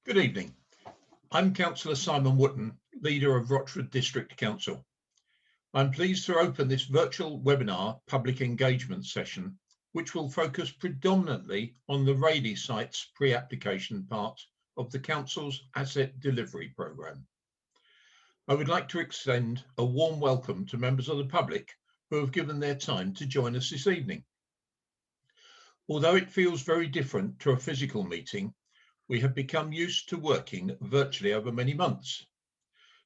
Good evening. I'm Councillor Simon Wootton, leader of Rochford District Council. I'm pleased to open this virtual webinar public engagement session, which will focus predominantly on the Rayleigh site's pre-application part of the Council's Asset Delivery Programme. I would like to extend a warm welcome to members of the public who have given their time to join us this evening. Although it feels very different to a physical meeting, we have become used to working virtually over many months.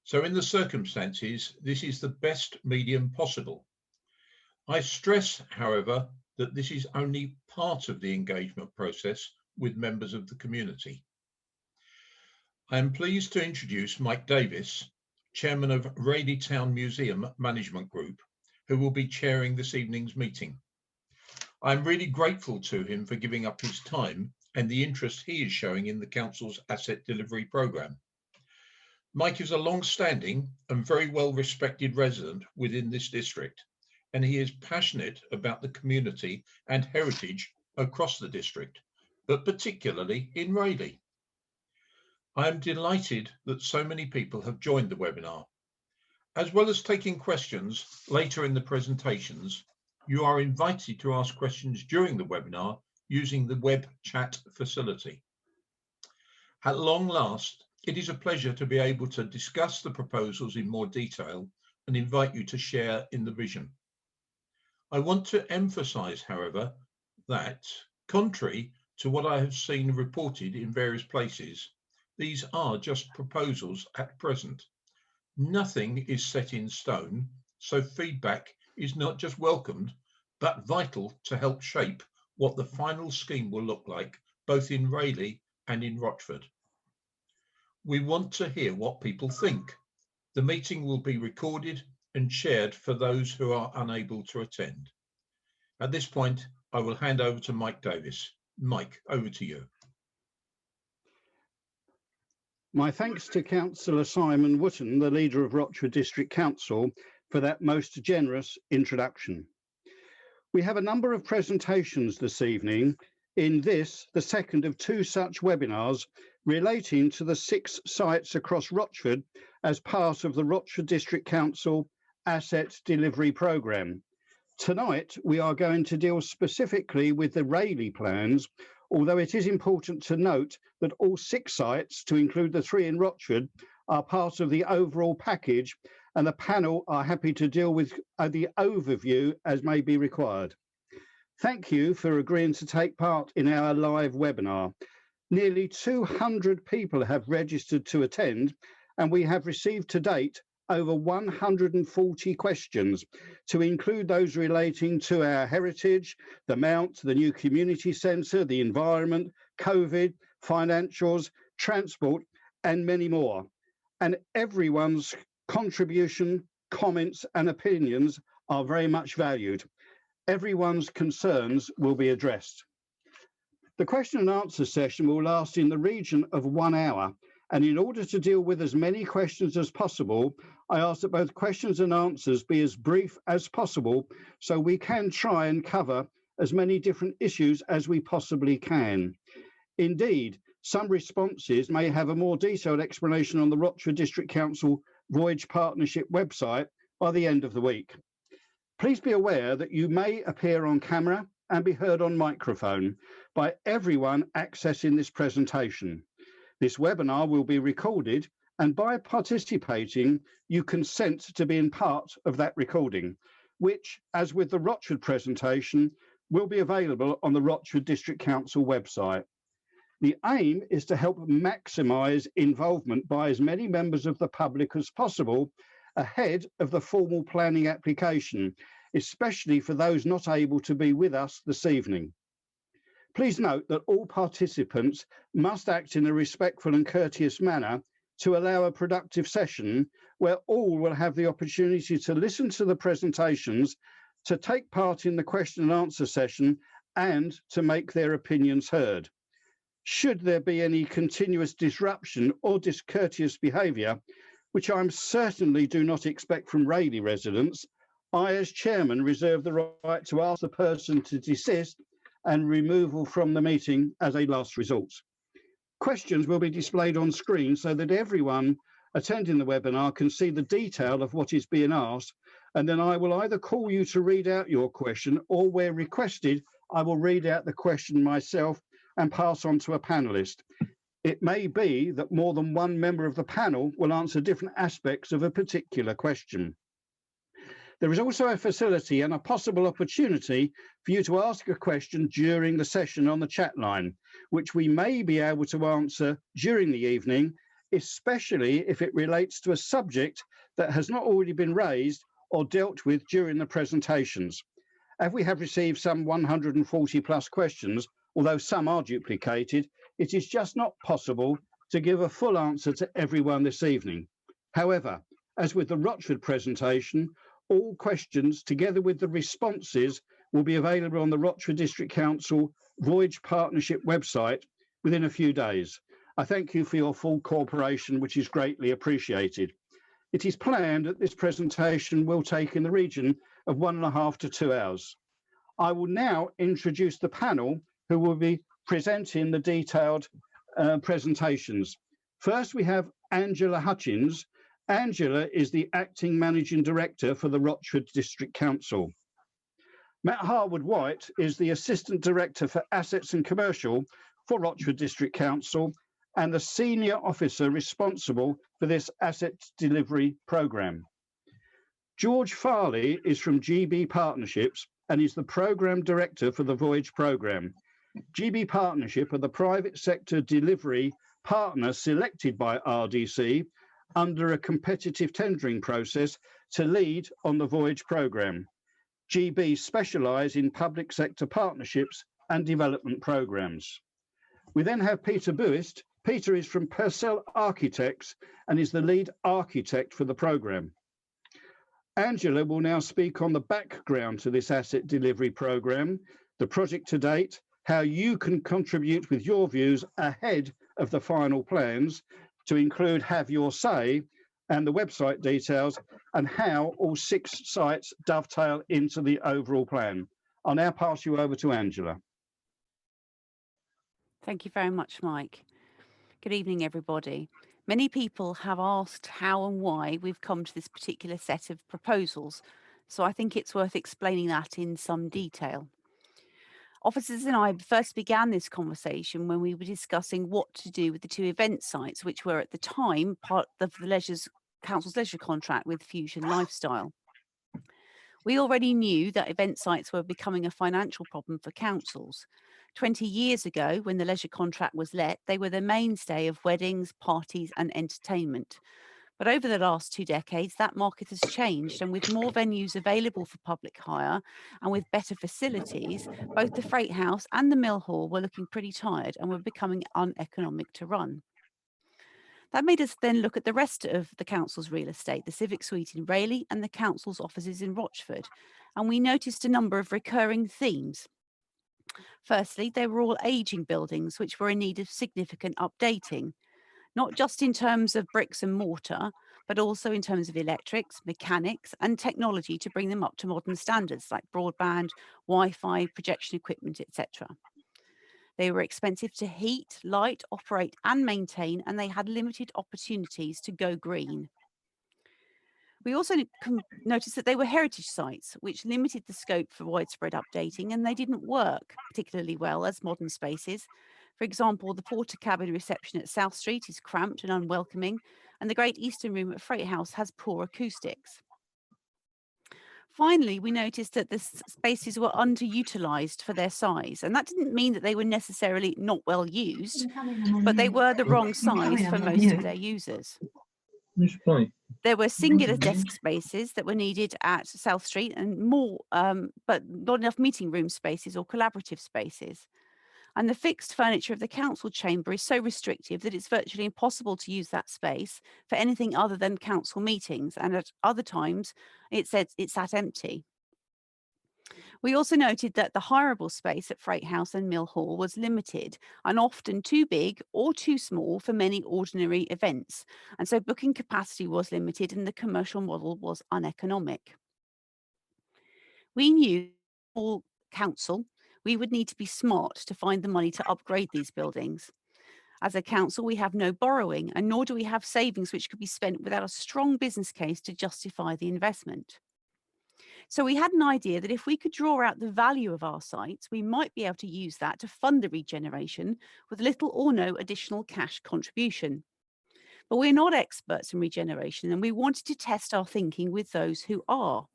So in the circumstances, this is the best medium possible. I stress, however, that this is only part of the engagement process with members of the community. I am pleased to introduce Mike Davis, Chairman of Rayleigh Town Museum Management Group, who will be chairing this evening's meeting. I'm really grateful to him for giving up his time and the interest he is showing in the Council's Asset Delivery Programme. Mike is a long-standing and very well-respected resident within this district, and he is passionate about the community and heritage across the district, but particularly in Rayleigh. I am delighted that so many people have joined the webinar. As well as taking questions later in the presentations, you are invited to ask questions during the webinar using the web chat facility. At long last, it is a pleasure to be able to discuss the proposals in more detail and invite you to share in the vision. I want to emphasize, however, that contrary to what I have seen reported in various places, these are just proposals at present. Nothing is set in stone, so feedback is not just welcomed, but vital to help shape what the final scheme will look like, both in Rayleigh and in Rochford. We want to hear what people think. The meeting will be recorded and shared for those who are unable to attend. At this point, I will hand over to Mike Davis. Mike, over to you. My thanks to Councillor Simon Wootton, the leader of Rochford District Council, for that most generous introduction. We have a number of presentations this evening. In this, the second of two such webinars relating to the 6 sites across Rochford as part of the Rochford District Council Asset Delivery Programme. Tonight, we are going to deal specifically with the Rayleigh plans, although it is important to note that all 6 sites, to include the 3 in Rochford, are part of the overall package, and the panel are happy to deal with the overview as may be required. Thank you for agreeing to take part in our live webinar. Nearly 200 people have registered to attend, and we have received to date over 140 questions, to include those relating to our heritage, the Mount, the new community centre, the environment, COVID, financials, transport, and many more. And everyone's contribution, comments, and opinions are very much valued. Everyone's concerns will be addressed. The question and answer session will last in the region of 1 hour, and in order to deal with as many questions as possible, I ask that both questions and answers be as brief as possible so we can try and cover as many different issues as we possibly can. Indeed, some responses may have a more detailed explanation on the Rochford District Council Voyage Partnership website by the end of the week. Please be aware that you may appear on camera and be heard on microphone by everyone accessing this presentation. This webinar will be recorded, and by participating, you consent to being part of that recording, which, as with the Rochford presentation, will be available on the Rochford District Council website. The aim is to help maximise involvement by as many members of the public as possible ahead of the formal planning application, especially for those not able to be with us this evening. Please note that all participants must act in a respectful and courteous manner to allow a productive session where all will have the opportunity to listen to the presentations, to take part in the question and answer session, and to make their opinions heard. Should there be any continuous disruption or discourteous behaviour, which I certainly do not expect from Rayleigh residents, I, as chairman, reserve the right to ask the person to desist and removal from the meeting as a last resort. Questions will be displayed on screen so that everyone attending the webinar can see the detail of what is being asked, and then I will either call you to read out your question, or where requested, I will read out the question myself and pass on to a panelist. It may be that more than one member of the panel will answer different aspects of a particular question. There is also a facility and a possible opportunity for you to ask a question during the session on the chat line, which we may be able to answer during the evening, especially if it relates to a subject that has not already been raised or dealt with during the presentations. As we have received some 140 plus questions, although some are duplicated, it is just not possible to give a full answer to everyone this evening. However, as with the Rochford presentation, all questions together with the responses will be available on the Rochford District Council Voyage Partnership website within a few days. I thank you for your full cooperation, which is greatly appreciated. It is planned that this presentation will take in the region of 1.5 to 2 hours. I will now introduce the panel who will be presenting the detailed presentations. First, we have Angela Hutchins. Angela is the Acting Managing Director for the Rochford District Council. Matt Harwood-White is the Assistant Director for Assets and Commercial for Rochford District Council and the Senior Officer responsible for this asset delivery programme. George Farley is from GB Partnerships and is the Programme Director for the Voyage Programme. GB Partnership are the private sector delivery partner selected by RDC under a competitive tendering process to lead on the Voyage programme. GB specialise in public sector partnerships and development programmes. We then have Peter Buist. Peter is from Purcell Architects and is the lead architect for the programme. Angela will now speak on the background to this asset delivery programme, the project to date, how you can contribute with your views ahead of the final plans, to include Have Your Say and the website details, and how all 6 sites dovetail into the overall plan. I'll now pass you over to Angela. Thank you very much, Mike. Good evening, everybody. Many people have asked how and why we've come to this particular set of proposals, so I think it's worth explaining that in some detail. Officers and I first began this conversation when we were discussing what to do with the 2 event sites, which were at the time part of the Council's leisure contract with Fusion Lifestyle. We already knew that event sites were becoming a financial problem for councils. 20 years ago, when the leisure contract was let, they were the mainstay of weddings, parties and entertainment. But over the last 2 decades, that market has changed, and with more venues available for public hire and with better facilities, both the Freight House and the Mill Hall were looking pretty tired and were becoming uneconomic to run. That made us then look at the rest of the council's real estate, the Civic Suite in Rayleigh and the council's offices in Rochford, and we noticed a number of recurring themes. Firstly, they were all ageing buildings which were in need of significant updating, not just in terms of bricks and mortar, but also in terms of electrics, mechanics, and technology to bring them up to modern standards like broadband, Wi-Fi, projection equipment, etc. They were expensive to heat, light, operate, and maintain, and they had limited opportunities to go green. We also noticed that they were heritage sites, which limited the scope for widespread updating, and they didn't work particularly well as modern spaces. For example, the porter cabin reception at South Street is cramped and unwelcoming, and the Great Eastern Room at Freight House has poor acoustics. Finally, we noticed that the spaces were underutilised for their size, and that didn't mean that they were necessarily not well used, but they were the wrong size for most of their users. There were singular desk spaces that were needed at South Street and more, but not enough meeting room spaces or collaborative spaces. And the fixed furniture of the council chamber is so restrictive that it's virtually impossible to use that space for anything other than council meetings. And at other times, it's sat empty. We also noted that the hireable space at Freight House and Mill Hall was limited and often too big or too small for many ordinary events. And so booking capacity was limited and the commercial model was uneconomic. We knew all council we would need to be smart to find the money to upgrade these buildings. As a council, we have no borrowing, and nor do we have savings which could be spent without a strong business case to justify the investment. So we had an idea that if we could draw out the value of our sites, we might be able to use that to fund the regeneration with little or no additional cash contribution. But we're not experts in regeneration, and we wanted to test our thinking with those who are.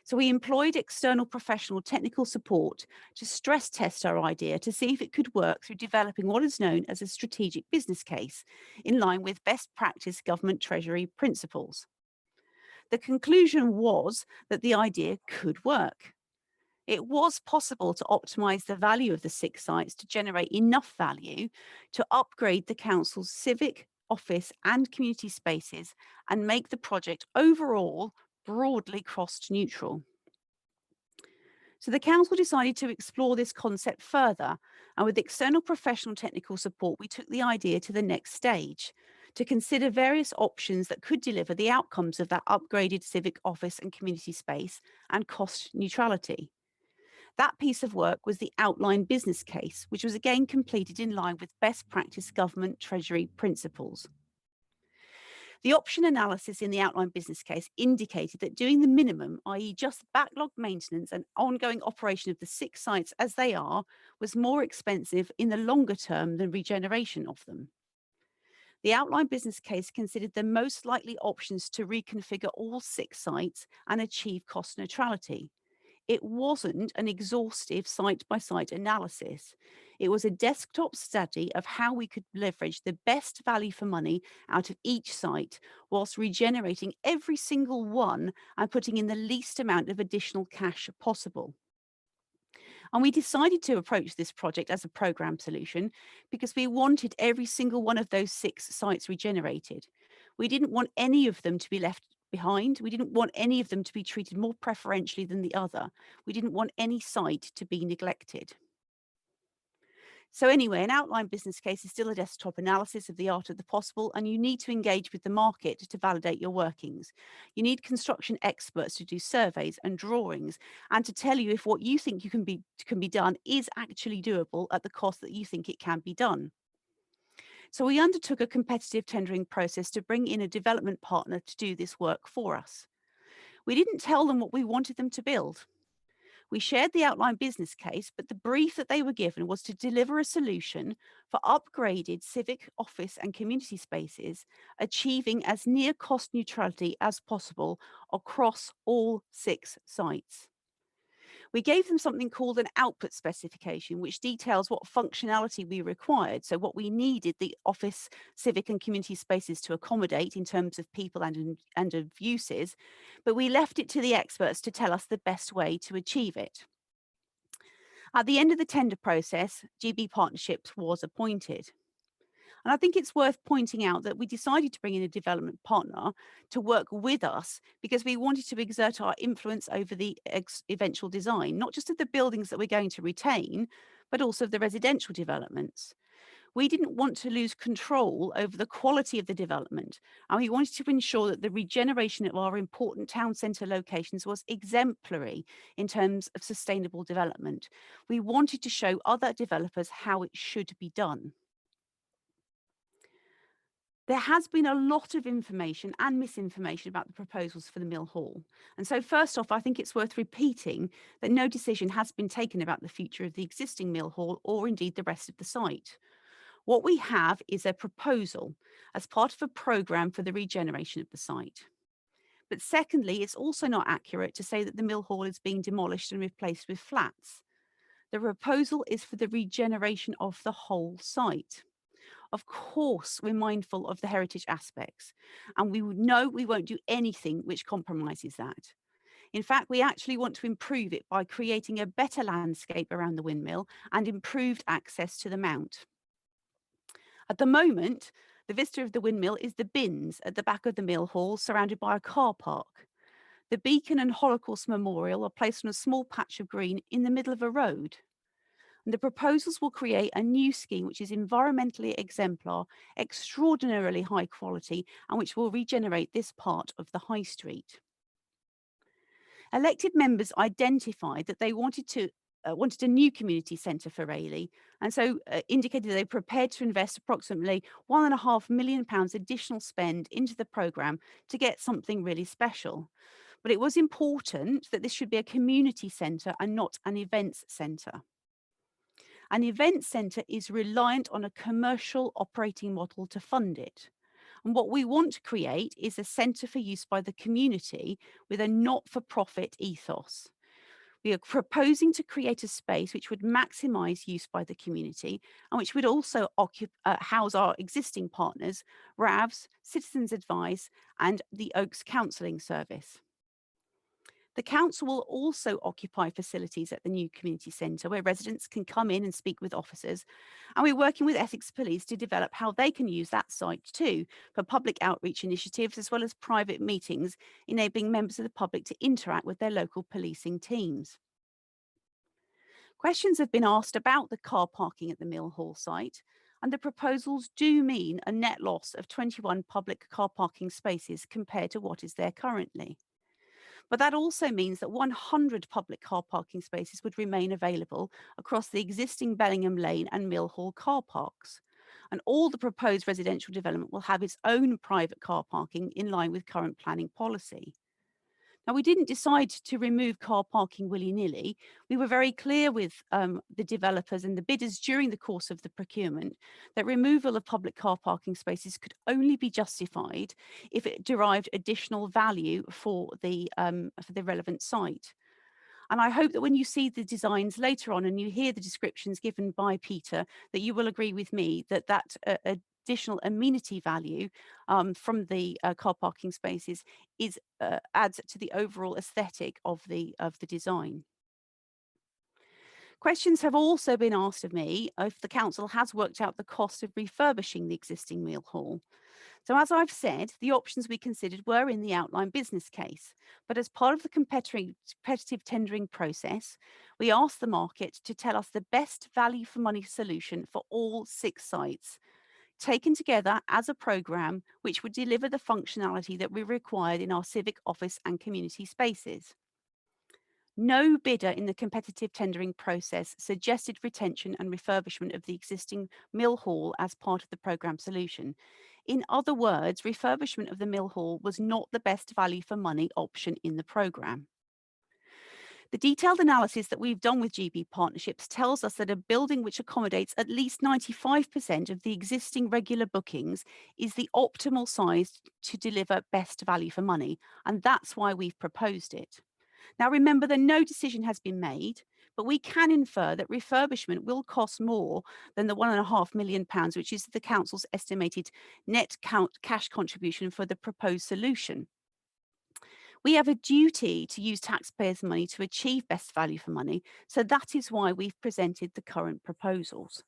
So we employed external professional technical support to stress test our idea to see if it could work through developing what is known as a strategic business case in line with best practice government treasury principles. The conclusion was that the idea could work. It was possible to optimise the value of the 6 sites to generate enough value to upgrade the council's civic, office and community spaces and make the project overall broadly cost neutral. So the council decided to explore this concept further, and with external professional technical support, we took the idea to the next stage to consider various options that could deliver the outcomes of that upgraded civic, office and community space and cost neutrality. That piece of work was the outline business case, which was again completed in line with best practice government treasury principles. The option analysis in the outline business case indicated that doing the minimum, i.e. just backlog maintenance and ongoing operation of the 6 sites as they are, was more expensive in the longer term than regeneration of them. The outline business case considered the most likely options to reconfigure all 6 sites and achieve cost neutrality. It wasn't an exhaustive site-by-site analysis. It was a desktop study of how we could leverage the best value for money out of each site whilst regenerating every single one and putting in the least amount of additional cash possible. And we decided to approach this project as a program solution because we wanted every single one of those 6 sites regenerated. We didn't want any of them to be left behind. We didn't want any of them to be treated more preferentially than the other. We didn't want any site to be neglected. So anyway, an outline business case is still a desktop analysis of the art of the possible, and you need to engage with the market to validate your workings. You need construction experts to do surveys and drawings and to tell you if what you think can be done is actually doable at the cost that you think it can be done. So we undertook a competitive tendering process to bring in a development partner to do this work for us. We didn't tell them what we wanted them to build. We shared the outline business case, but the brief that they were given was to deliver a solution for upgraded civic, office and community spaces, achieving as near cost neutrality as possible across all 6 sites. We gave them something called an output specification, which details what functionality we required, so what we needed the office, civic and community spaces to accommodate in terms of people and of uses, but we left it to the experts to tell us the best way to achieve it. At the end of the tender process, GB Partnerships was appointed. And I think it's worth pointing out that we decided to bring in a development partner to work with us because we wanted to exert our influence over the eventual design, not just of the buildings that we're going to retain, but also of the residential developments. We didn't want to lose control over the quality of the development, and we wanted to ensure that the regeneration of our important town centre locations was exemplary in terms of sustainable development. We wanted to show other developers how it should be done. There has been a lot of information and misinformation about the proposals for the Mill Hall. And so first off, I think it's worth repeating that no decision has been taken about the future of the existing Mill Hall or indeed the rest of the site. What we have is a proposal as part of a programme for the regeneration of the site. But secondly, it's also not accurate to say that the Mill Hall is being demolished and replaced with flats. The proposal is for the regeneration of the whole site. Of course, we're mindful of the heritage aspects, and we know we won't do anything which compromises that. In fact, we actually want to improve it by creating a better landscape around the windmill and improved access to the mount. At the moment, the vista of the windmill is the bins at the back of the mill hall, surrounded by a car park. The beacon and Holocaust memorial are placed on a small patch of green in the middle of a road. And the proposals will create a new scheme which is environmentally exemplar, extraordinarily high quality, and which will regenerate this part of the high street. Elected members identified that they wanted to wanted a new community centre for Rayleigh, and so indicated they were prepared to invest approximately £1.5 million additional spend into the programme to get something really special. But it was important that this should be a community centre and not an events centre. An event centre is reliant on a commercial operating model to fund it. And what we want to create is a centre for use by the community with a not-for-profit ethos. We are proposing to create a space which would maximise use by the community and which would also house our existing partners, RAVs, Citizens Advice and the Oaks Counselling Service. The council will also occupy facilities at the new community centre where residents can come in and speak with officers. And we're working with Essex Police to develop how they can use that site too for public outreach initiatives as well as private meetings, enabling members of the public to interact with their local policing teams. Questions have been asked about the car parking at the Mill Hall site, and the proposals do mean a net loss of 21 public car parking spaces compared to what is there currently. But that also means that 100 public car parking spaces would remain available across the existing Bellingham Lane and Mill Hall car parks. And all the proposed residential development will have its own private car parking in line with current planning policy. Now, we didn't decide to remove car parking willy-nilly. We were very clear with the developers and the bidders during the course of the procurement that removal of public car parking spaces could only be justified if it derived additional value for the relevant site. And I hope that when you see the designs later on and you hear the descriptions given by Peter, that you will agree with me that that additional amenity value from the car parking spaces is adds to the overall aesthetic of the design. Questions have also been asked of me if the council has worked out the cost of refurbishing the existing Mill Hall. So as I've said, the options we considered were in the outline business case, but as part of the competitive tendering process, we asked the market to tell us the best value for money solution for all 6 sites, taken together as a programme which would deliver the functionality that we required in our civic office and community spaces. No bidder in the competitive tendering process suggested retention and refurbishment of the existing Mill Hall as part of the programme solution. In other words, refurbishment of the Mill Hall was not the best value for money option in the programme. The detailed analysis that we've done with GB Partnerships tells us that a building which accommodates at least 95% of the existing regular bookings is the optimal size to deliver best value for money, and that's why we've proposed it. Now, remember that no decision has been made, but we can infer that refurbishment will cost more than the £1.5 million, which is the council's estimated net cash contribution for the proposed solution. We have a duty to use taxpayers' money to achieve best value for money, so that is why we've presented the current proposals.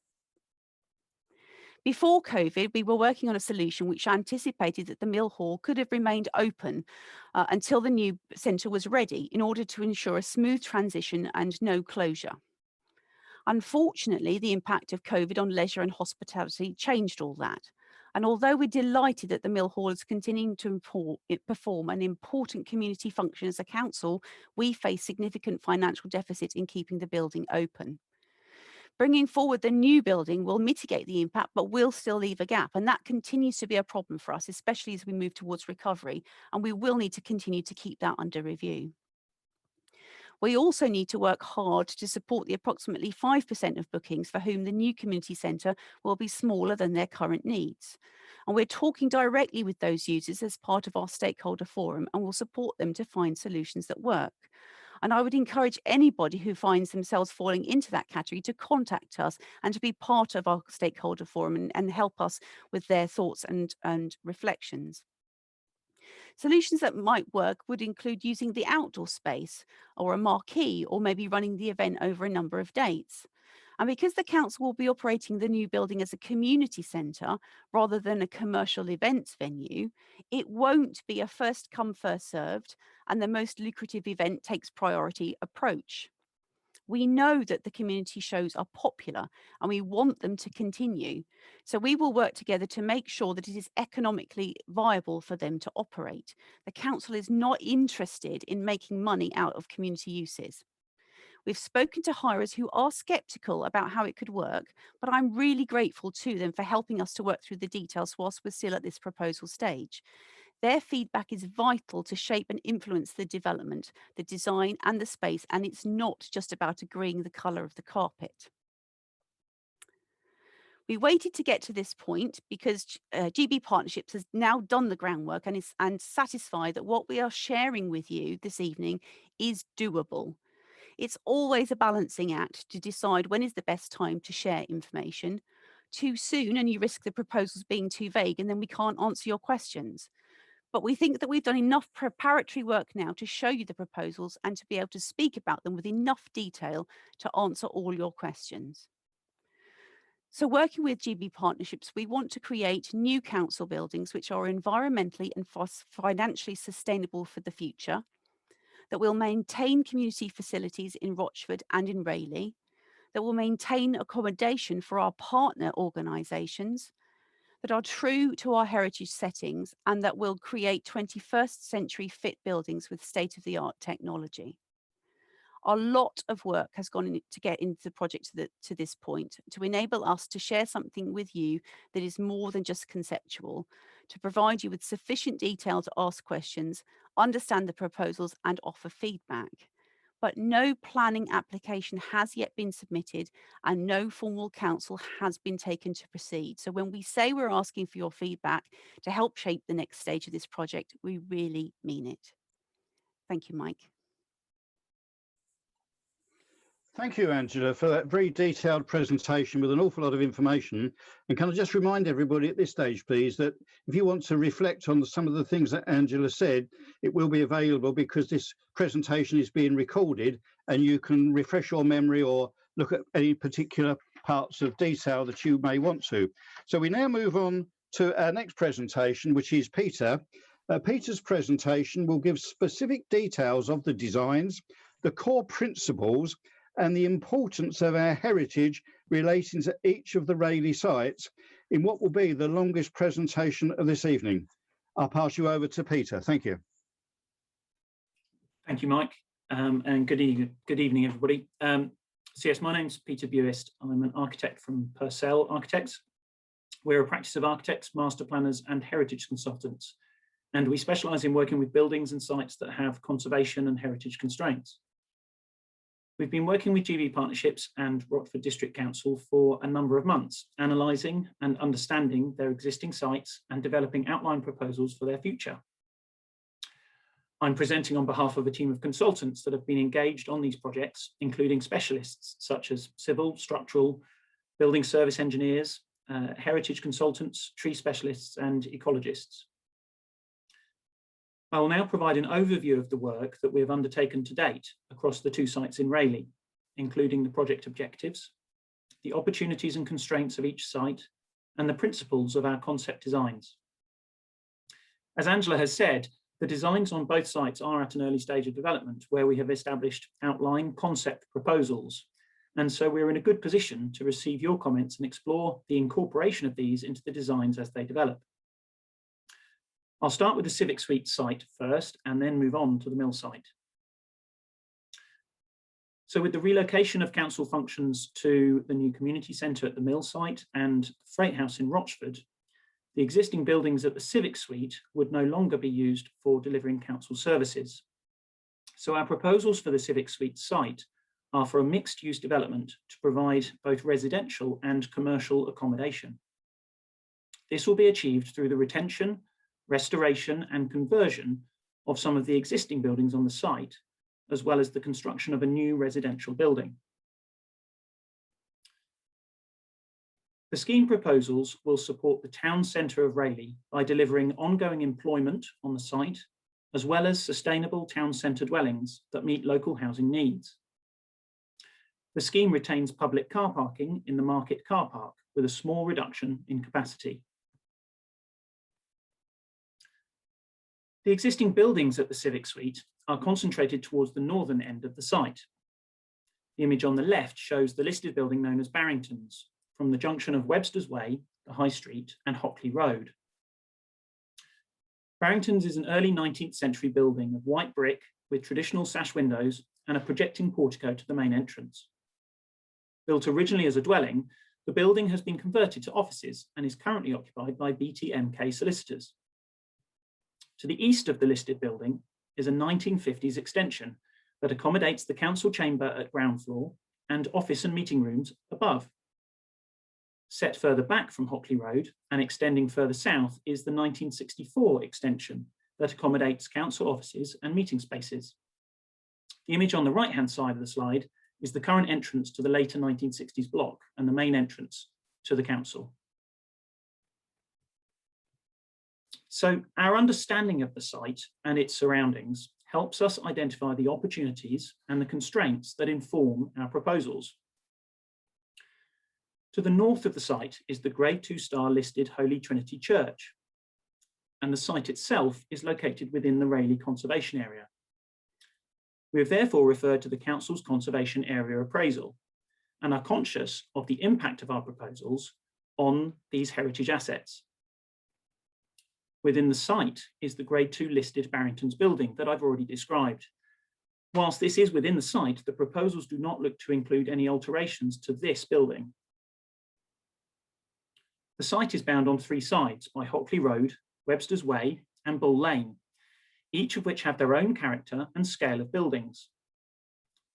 Before COVID, we were working on a solution which anticipated that the Mill Hall could have remained open until the new centre was ready in order to ensure a smooth transition and no closure. Unfortunately, the impact of COVID on leisure and hospitality changed all that. And although we're delighted that the Mill Hall is continuing to perform an important community function as a council, we face significant financial deficit in keeping the building open. Bringing forward the new building will mitigate the impact, but will still leave a gap. And that continues to be a problem for us, especially as we move towards recovery. And we will need to continue to keep that under review. We also need to work hard to support the approximately 5% of bookings for whom the new community centre will be smaller than their current needs. And we're talking directly with those users as part of our stakeholder forum and will support them to find solutions that work. And I would encourage anybody who finds themselves falling into that category to contact us and to be part of our stakeholder forum and help us with their thoughts and reflections. Solutions that might work would include using the outdoor space or a marquee, or maybe running the event over a number of dates. And because the council will be operating the new building as a community centre rather than a commercial events venue, it won't be a first come, first served, and the most lucrative event takes priority approach. We know that the community shows are popular and we want them to continue. So we will work together to make sure that it is economically viable for them to operate. The council is not interested in making money out of community uses. We've spoken to hirers who are sceptical about how it could work, but I'm really grateful to them for helping us to work through the details whilst we're still at this proposal stage. Their feedback is vital to shape and influence the development, the design and the space, and it's not just about agreeing the colour of the carpet. We waited to get to this point because GB Partnerships has now done the groundwork and satisfied that what we are sharing with you this evening is doable. It's always a balancing act to decide when is the best time to share information. Too soon and you risk the proposals being too vague and then we can't answer your questions. But we think that we've done enough preparatory work now to show you the proposals and to be able to speak about them with enough detail to answer all your questions. So working with GB Partnerships, we want to create new council buildings which are environmentally and financially sustainable for the future, that will maintain community facilities in Rochford and in Rayleigh, that will maintain accommodation for our partner organisations, that are true to our heritage settings, and that will create 21st century fit buildings with state-of-the-art technology. A lot of work has gone in to get into the project to this point, to enable us to share something with you that is more than just conceptual, to provide you with sufficient detail to ask questions, understand the proposals and offer feedback. But no planning application has yet been submitted and no formal counsel has been taken to proceed. So when we say we're asking for your feedback to help shape the next stage of this project, we really mean it. Thank you, Mike. Thank you, Angela, for that very detailed presentation with an awful lot of information. And can I just remind everybody at this stage, please, that if you want to reflect on some of the things that Angela said, it will be available because this presentation is being recorded and you can refresh your memory or look at any particular parts of detail that you may want to. So we now move on to our next presentation, which is Peter. Peter's presentation will give specific details of the designs, the core principles, and the importance of our heritage relating to each of the Rayleigh sites in what will be the longest presentation of this evening. I'll pass you over to Peter. Thank you. Thank you, Mike, and good evening, everybody. So yes, my name's Peter Buist. I'm an architect from Purcell Architects. We're a practice of architects, master planners, and heritage consultants, and we specialise in working with buildings and sites that have conservation and heritage constraints. We've been working with GB Partnerships and Rochford District Council for a number of months, analysing and understanding their existing sites and developing outline proposals for their future. I'm presenting on behalf of a team of consultants that have been engaged on these projects, including specialists such as civil, structural, building service engineers, heritage consultants, tree specialists, and ecologists. I will now provide an overview of the work that we have undertaken to date across the two sites in Rayleigh, including the project objectives, the opportunities and constraints of each site, and the principles of our concept designs. As Angela has said, the designs on both sites are at an early stage of development where we have established outline concept proposals. And so we're in a good position to receive your comments and explore the incorporation of these into the designs as they develop. I'll start with the Civic Suite site first and then move on to the Mill site. So with the relocation of council functions to the new community centre at the Mill site and the Freight House in Rochford, the existing buildings at the Civic Suite would no longer be used for delivering council services. So our proposals for the Civic Suite site are for a mixed-use development to provide both residential and commercial accommodation. This will be achieved through the retention, restoration and conversion of some of the existing buildings on the site, as well as the construction of a new residential building. The scheme proposals will support the town centre of Rayleigh by delivering ongoing employment on the site, as well as sustainable town centre dwellings that meet local housing needs. The scheme retains public car parking in the market car park with a small reduction in capacity. The existing buildings at the Civic Suite are concentrated towards the northern end of the site. The image on the left shows the listed building known as Barrington's, from the junction of Webster's Way, the High Street, and Hockley Road. Barrington's is an early 19th century building of white brick with traditional sash windows and a projecting portico to the main entrance. Built originally as a dwelling, the building has been converted to offices and is currently occupied by BTMK solicitors. To the east of the listed building is a 1950s extension that accommodates the council chamber at ground floor and office and meeting rooms above. Set further back from Hockley Road and extending further south is the 1964 extension that accommodates council offices and meeting spaces. The image on the right-hand side of the slide is the current entrance to the later 1960s block and the main entrance to the council. So our understanding of the site and its surroundings helps us identify the opportunities and the constraints that inform our proposals. To the north of the site is the Grade 2-star listed Holy Trinity Church, and the site itself is located within the Rayleigh Conservation Area. We have therefore referred to the Council's Conservation Area Appraisal and are conscious of the impact of our proposals on these heritage assets. Within the site is the Grade 2 listed Barrington's building that I've already described. Whilst this is within the site, the proposals do not look to include any alterations to this building. The site is bound on three sides by Hockley Road, Webster's Way, and Bull Lane, each of which have their own character and scale of buildings.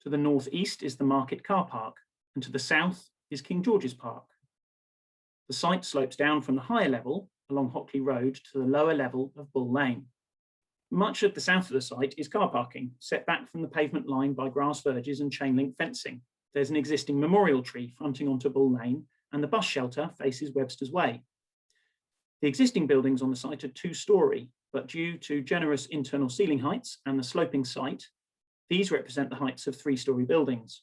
To the northeast is the Market Car Park, and to the south is King George's Park. The site slopes down from the higher level along Hockley Road to the lower level of Bull Lane. Much of the south of the site is car parking, set back from the pavement line by grass verges and chain link fencing. There's an existing memorial tree fronting onto Bull Lane, and the bus shelter faces Webster's Way. The existing buildings on the site are two-storey, but due to generous internal ceiling heights and the sloping site, these represent the heights of three-storey buildings.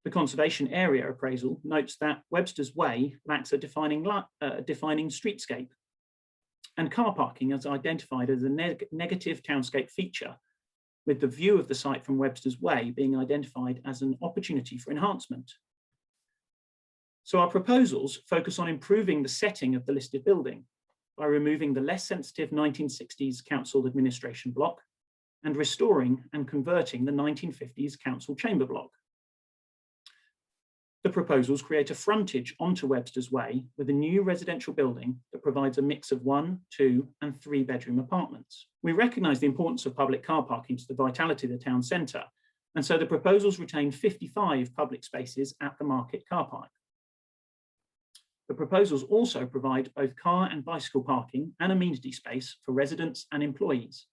The Conservation Area Appraisal notes that Webster's Way lacks a defining streetscape, and car parking is identified as a negative townscape feature, with the view of the site from Webster's Way being identified as an opportunity for enhancement. So our proposals focus on improving the setting of the listed building by removing the less sensitive 1960s council administration block and restoring and converting the 1950s council chamber block. The proposals create a frontage onto Webster's Way with a new residential building that provides a mix of 1, 2, and 3 bedroom apartments. We recognise the importance of public car parking to the vitality of the town centre, and so the proposals retain 55 public spaces at the Market Car Park. The proposals also provide both car and bicycle parking and amenity space for residents and employees.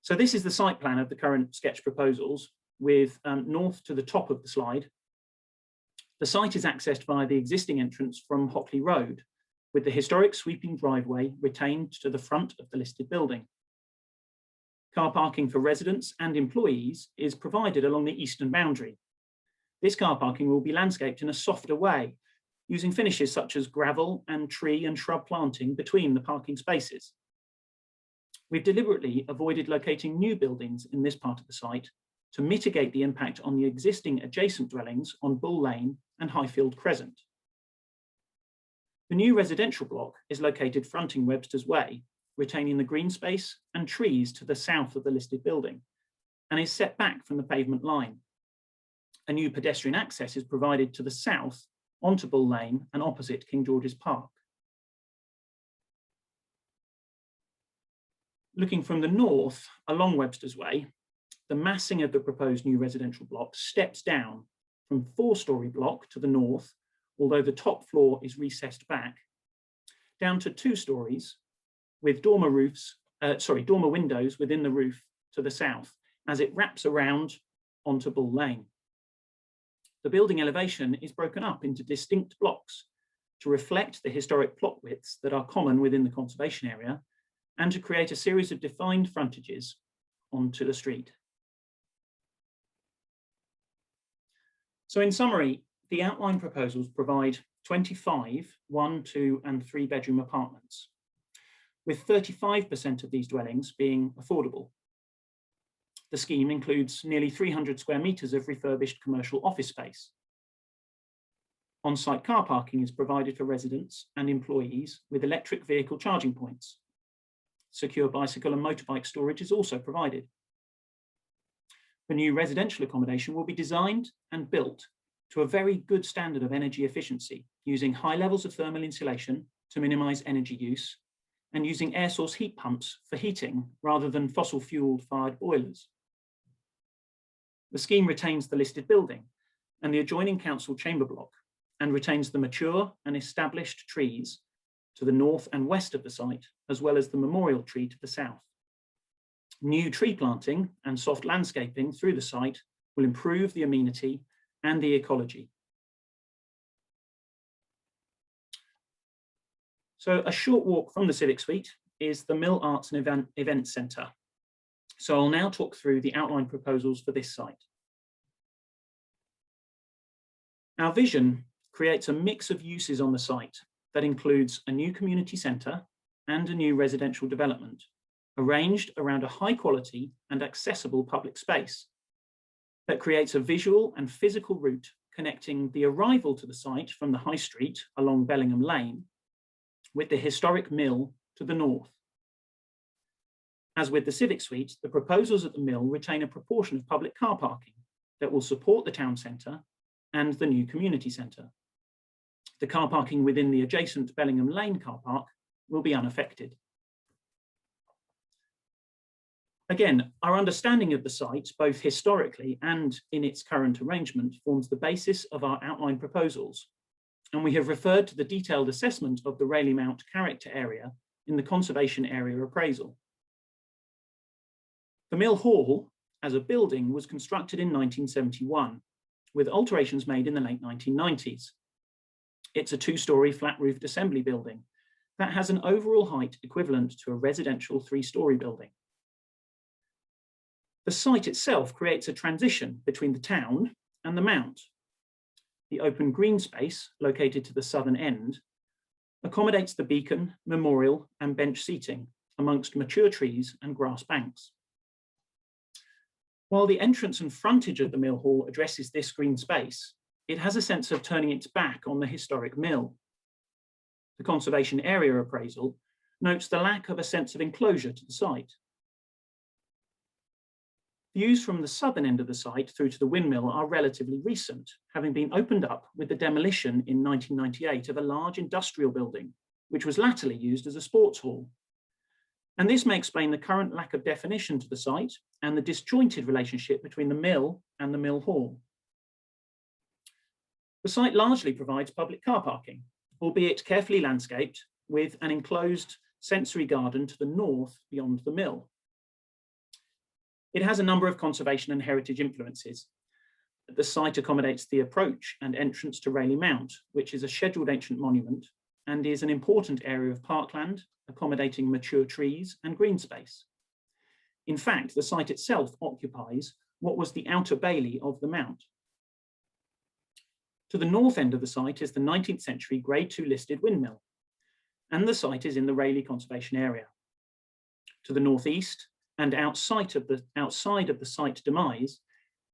So this is the site plan of the current sketch proposals, with north to the top of the slide. The site is accessed via the existing entrance from Hockley Road, with the historic sweeping driveway retained to the front of the listed building. Car parking for residents and employees is provided along the eastern boundary. This car parking will be landscaped in a softer way, using finishes such as gravel and tree and shrub planting between the parking spaces. We've deliberately avoided locating new buildings in this part of the site to mitigate the impact on the existing adjacent dwellings on Bull Lane and Highfield Crescent. The new residential block is located fronting Webster's Way, retaining the green space and trees to the south of the listed building, and is set back from the pavement line. A new pedestrian access is provided to the south onto Bull Lane and opposite King George's Park. Looking from the north along Webster's Way, the massing of the proposed new residential block steps down from 4-storey block to the north, although the top floor is recessed back, down to 2 stories with dormer windows within the roof to the south as it wraps around onto Bull Lane. The building elevation is broken up into distinct blocks to reflect the historic plot widths that are common within the conservation area and to create a series of defined frontages onto the street. So in summary, the outline proposals provide 25 1, 2, and 3 bedroom apartments, with 35% of these dwellings being affordable. The scheme includes nearly 300 square metres of refurbished commercial office space. On-site car parking is provided for residents and employees with electric vehicle charging points. Secure bicycle and motorbike storage is also provided. The new residential accommodation will be designed and built to a very good standard of energy efficiency, using high levels of thermal insulation to minimize energy use and using air source heat pumps for heating rather than fossil fuel fired boilers. The scheme retains the listed building and the adjoining council chamber block and retains the mature and established trees to the north and west of the site, as well as the memorial tree to the south. New tree planting and soft landscaping through the site will improve the amenity and the ecology. So a short walk from the Civic Suite is the Mill Arts and Event Centre. So I'll now talk through the outline proposals for this site. Our vision creates a mix of uses on the site that includes a new community centre and a new residential development, arranged around a high quality and accessible public space that creates a visual and physical route connecting the arrival to the site from the High Street along Bellingham Lane with the historic mill to the north. As with the Civic Suite, the proposals at the mill retain a proportion of public car parking that will support the town centre and the new community centre. The car parking within the adjacent Bellingham Lane car park will be unaffected. Again, our understanding of the site, both historically and in its current arrangement, forms the basis of our outline proposals, and we have referred to the detailed assessment of the Rayleigh Mount character area in the conservation area appraisal. The Mill Hall, as a building, was constructed in 1971, with alterations made in the late 1990s. It's a two-storey flat-roofed assembly building that has an overall height equivalent to a residential three-storey building. The site itself creates a transition between the town and the Mount. The open green space, located to the southern end, accommodates the beacon, memorial, and bench seating amongst mature trees and grass banks. While the entrance and frontage of the Mill Hall addresses this green space, it has a sense of turning its back on the historic mill. The conservation area appraisal notes the lack of a sense of enclosure to the site. Views from the southern end of the site through to the Windmill are relatively recent, having been opened up with the demolition in 1998 of a large industrial building, which was latterly used as a sports hall. And this may explain the current lack of definition to the site and the disjointed relationship between the mill and the Mill Hall. The site largely provides public car parking, albeit carefully landscaped, with an enclosed sensory garden to the north beyond the mill. It has a number of conservation and heritage influences. The site accommodates the approach and entrance to Rayleigh Mount, which is a scheduled ancient monument and is an important area of parkland, accommodating mature trees and green space. In fact, the site itself occupies what was the outer bailey of the Mount. To the north end of the site is the 19th century Grade II listed windmill, and the site is in the Rayleigh conservation area. To the northeast, and outside of the site demise,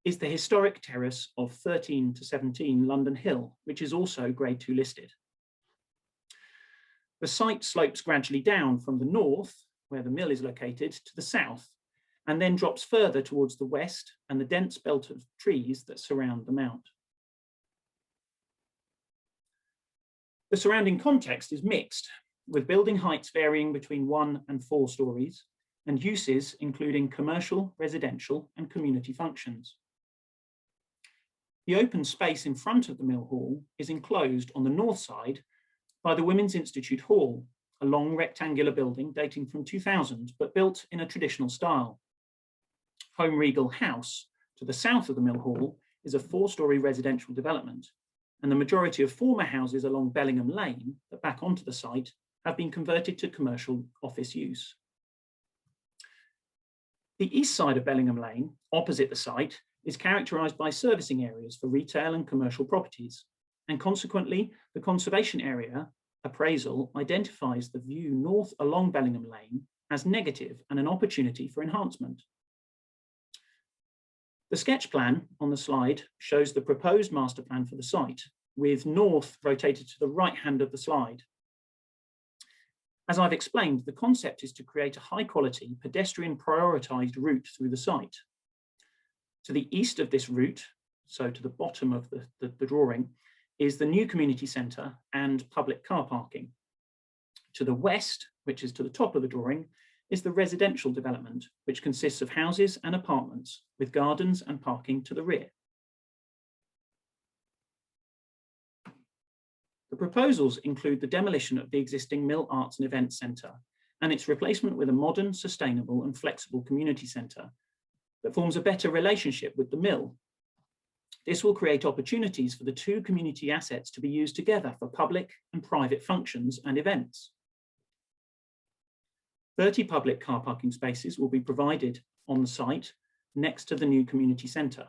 is the historic terrace of 13 to 17 London Hill, which is also Grade II listed. The site slopes gradually down from the north, where the mill is located, to the south, and then drops further towards the west and the dense belt of trees that surround the Mount. The surrounding context is mixed, with building heights varying between 1 and 4 stories, and uses including commercial, residential, and community functions. The open space in front of the Mill Hall is enclosed on the north side by the Women's Institute Hall, a long rectangular building dating from 2000, but built in a traditional style. Home Regal House, to the south of the Mill Hall, is a 4-storey residential development, and the majority of former houses along Bellingham Lane that back onto the site have been converted to commercial office use. The east side of Bellingham Lane, opposite the site, is characterised by servicing areas for retail and commercial properties, and consequently, the conservation area appraisal identifies the view north along Bellingham Lane as negative and an opportunity for enhancement. The sketch plan on the slide shows the proposed master plan for the site, with north rotated to the right hand of the slide. As I've explained, the concept is to create a high quality pedestrian prioritised route through the site. To the east of this route, so to the bottom of the drawing, is the new community centre and public car parking. To the west, which is to the top of the drawing, is the residential development, which consists of houses and apartments with gardens and parking to the rear. The proposals include the demolition of the existing Mill Arts and Events Centre and its replacement with a modern, sustainable and flexible community centre that forms a better relationship with the mill. This will create opportunities for the two community assets to be used together for public and private functions and events. 30 public car parking spaces will be provided on the site next to the new community centre.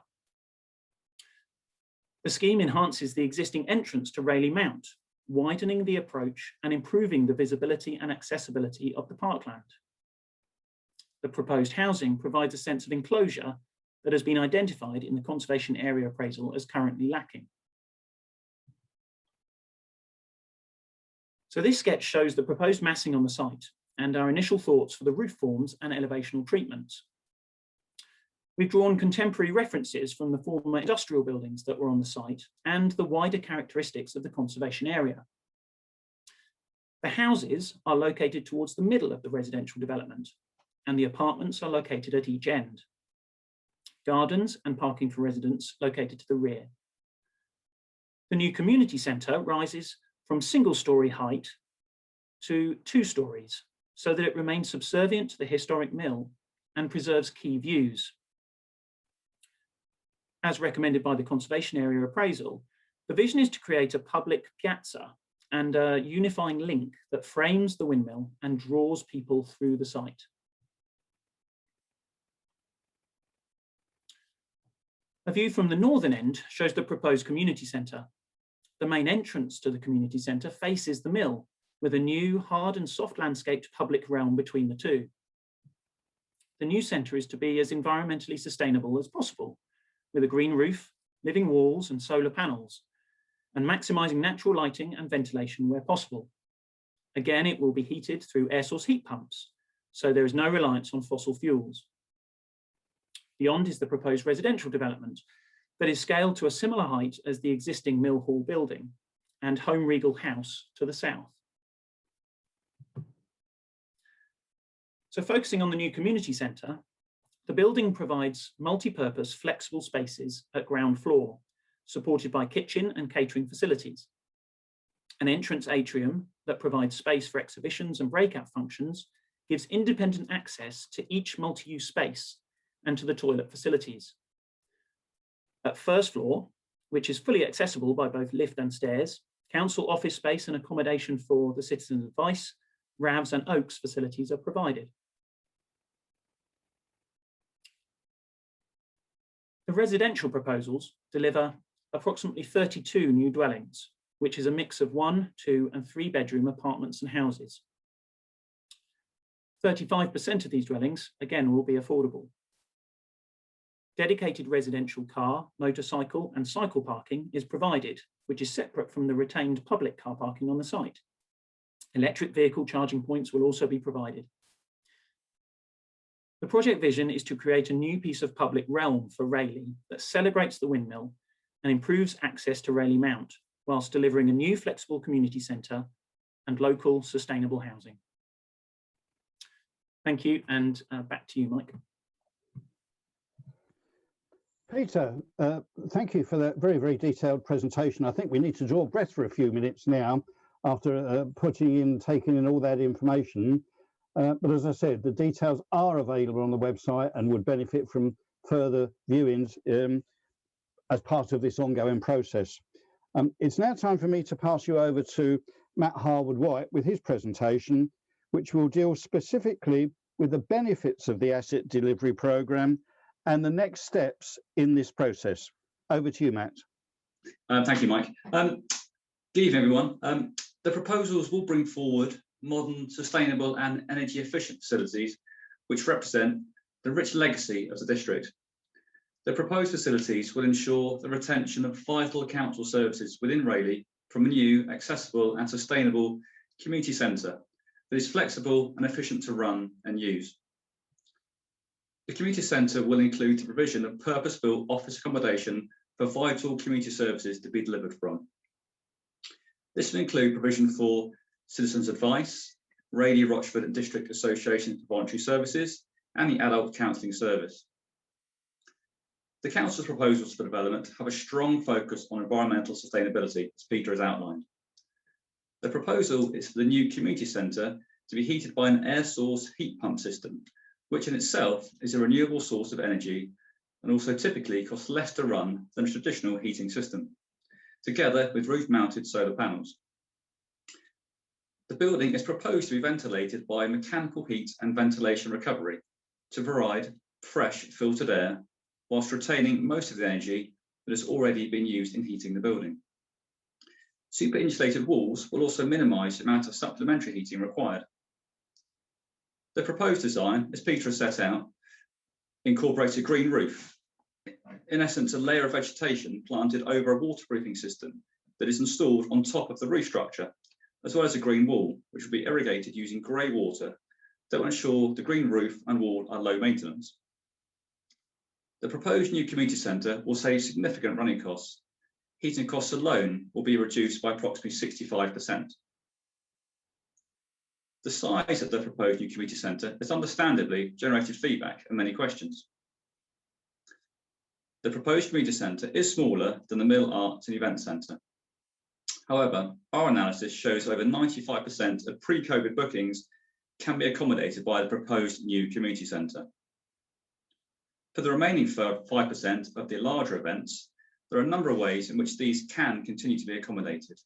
The scheme enhances the existing entrance to Rayleigh Mount, widening the approach and improving the visibility and accessibility of the parkland. The proposed housing provides a sense of enclosure that has been identified in the conservation area appraisal as currently lacking. So this sketch shows the proposed massing on the site and our initial thoughts for the roof forms and elevational treatments. We've drawn contemporary references from the former industrial buildings that were on the site and the wider characteristics of the conservation area. The houses are located towards the middle of the residential development, and the apartments are located at each end. Gardens and parking for residents located to the rear. The new community centre rises from single-storey height to 2 stories, so that it remains subservient to the historic mill and preserves key views. As recommended by the conservation area appraisal, the vision is to create a public piazza and a unifying link that frames the windmill and draws people through the site. A view from the northern end shows the proposed community centre. The main entrance to the community centre faces the mill, with a new hard and soft landscaped public realm between the two. The new centre is to be as environmentally sustainable as possible, with a green roof, living walls and solar panels, and maximising natural lighting and ventilation where possible. Again, it will be heated through air source heat pumps, so there is no reliance on fossil fuels. Beyond is the proposed residential development that is scaled to a similar height as the existing Mill Hall building and Home Regal House to the south. So focusing on the new community centre, the building provides multi-purpose flexible spaces at ground floor, supported by kitchen and catering facilities. An entrance atrium that provides space for exhibitions and breakout functions gives independent access to each multi-use space and to the toilet facilities. At first floor, which is fully accessible by both lift and stairs, council office space and accommodation for the citizen advice, RAVs and Oaks facilities are provided. The residential proposals deliver approximately 32 new dwellings, which is a mix of 1, 2 and 3 bedroom apartments and houses. 35% of these dwellings, again, will be affordable. Dedicated residential car, motorcycle and cycle parking is provided, which is separate from the retained public car parking on the site. Electric vehicle charging points will also be provided. The project vision is to create a new piece of public realm for Rayleigh that celebrates the windmill and improves access to Rayleigh Mount, whilst delivering a new flexible community centre and local sustainable housing. Thank you, and back to you, Mike. Peter, thank you for that very, very detailed presentation. I think we need to draw breath for a few minutes now after taking in all that information. But as I said, the details are available on the website and would benefit from further viewings as part of this ongoing process. It's now time for me to pass you over to Matt Harwood-White with his presentation, which will deal specifically with the benefits of the asset delivery programme and the next steps in this process. Over to you, Matt. Thank you, Mike. Good evening, everyone. The proposals will bring forward modern, sustainable and energy efficient facilities which represent the rich legacy of the district. The proposed facilities will ensure the retention of vital council services within Rayleigh from a new, accessible and sustainable community centre that is flexible and efficient to run and use. The community centre will include the provision of purpose-built office accommodation for vital community services to be delivered from. This will include provision for citizens' advice, Rayleigh, Rochford and District Association for Voluntary Services, and the Adult Counselling Service. The Council's proposals for development have a strong focus on environmental sustainability, as Peter has outlined. The proposal is for the new community centre to be heated by an air source heat pump system, which in itself is a renewable source of energy and also typically costs less to run than a traditional heating system, together with roof-mounted solar panels. The building is proposed to be ventilated by mechanical heat and ventilation recovery to provide fresh filtered air whilst retaining most of the energy that has already been used in heating the building. Super insulated walls will also minimise the amount of supplementary heating required. The proposed design, as Peter has set out, incorporates a green roof, in essence a layer of vegetation planted over a waterproofing system that is installed on top of the roof structure, as well as a green wall, which will be irrigated using grey water that will ensure the green roof and wall are low maintenance. The proposed new community centre will save significant running costs. Heating costs alone will be reduced by approximately 65%. The size of the proposed new community centre has understandably generated feedback and many questions. The proposed community centre is smaller than the Mill Arts and Event Centre. However, our analysis shows over 95% of pre-COVID bookings can be accommodated by the proposed new community centre. For the remaining 5% of the larger events, there are a number of ways in which these can continue to be accommodated,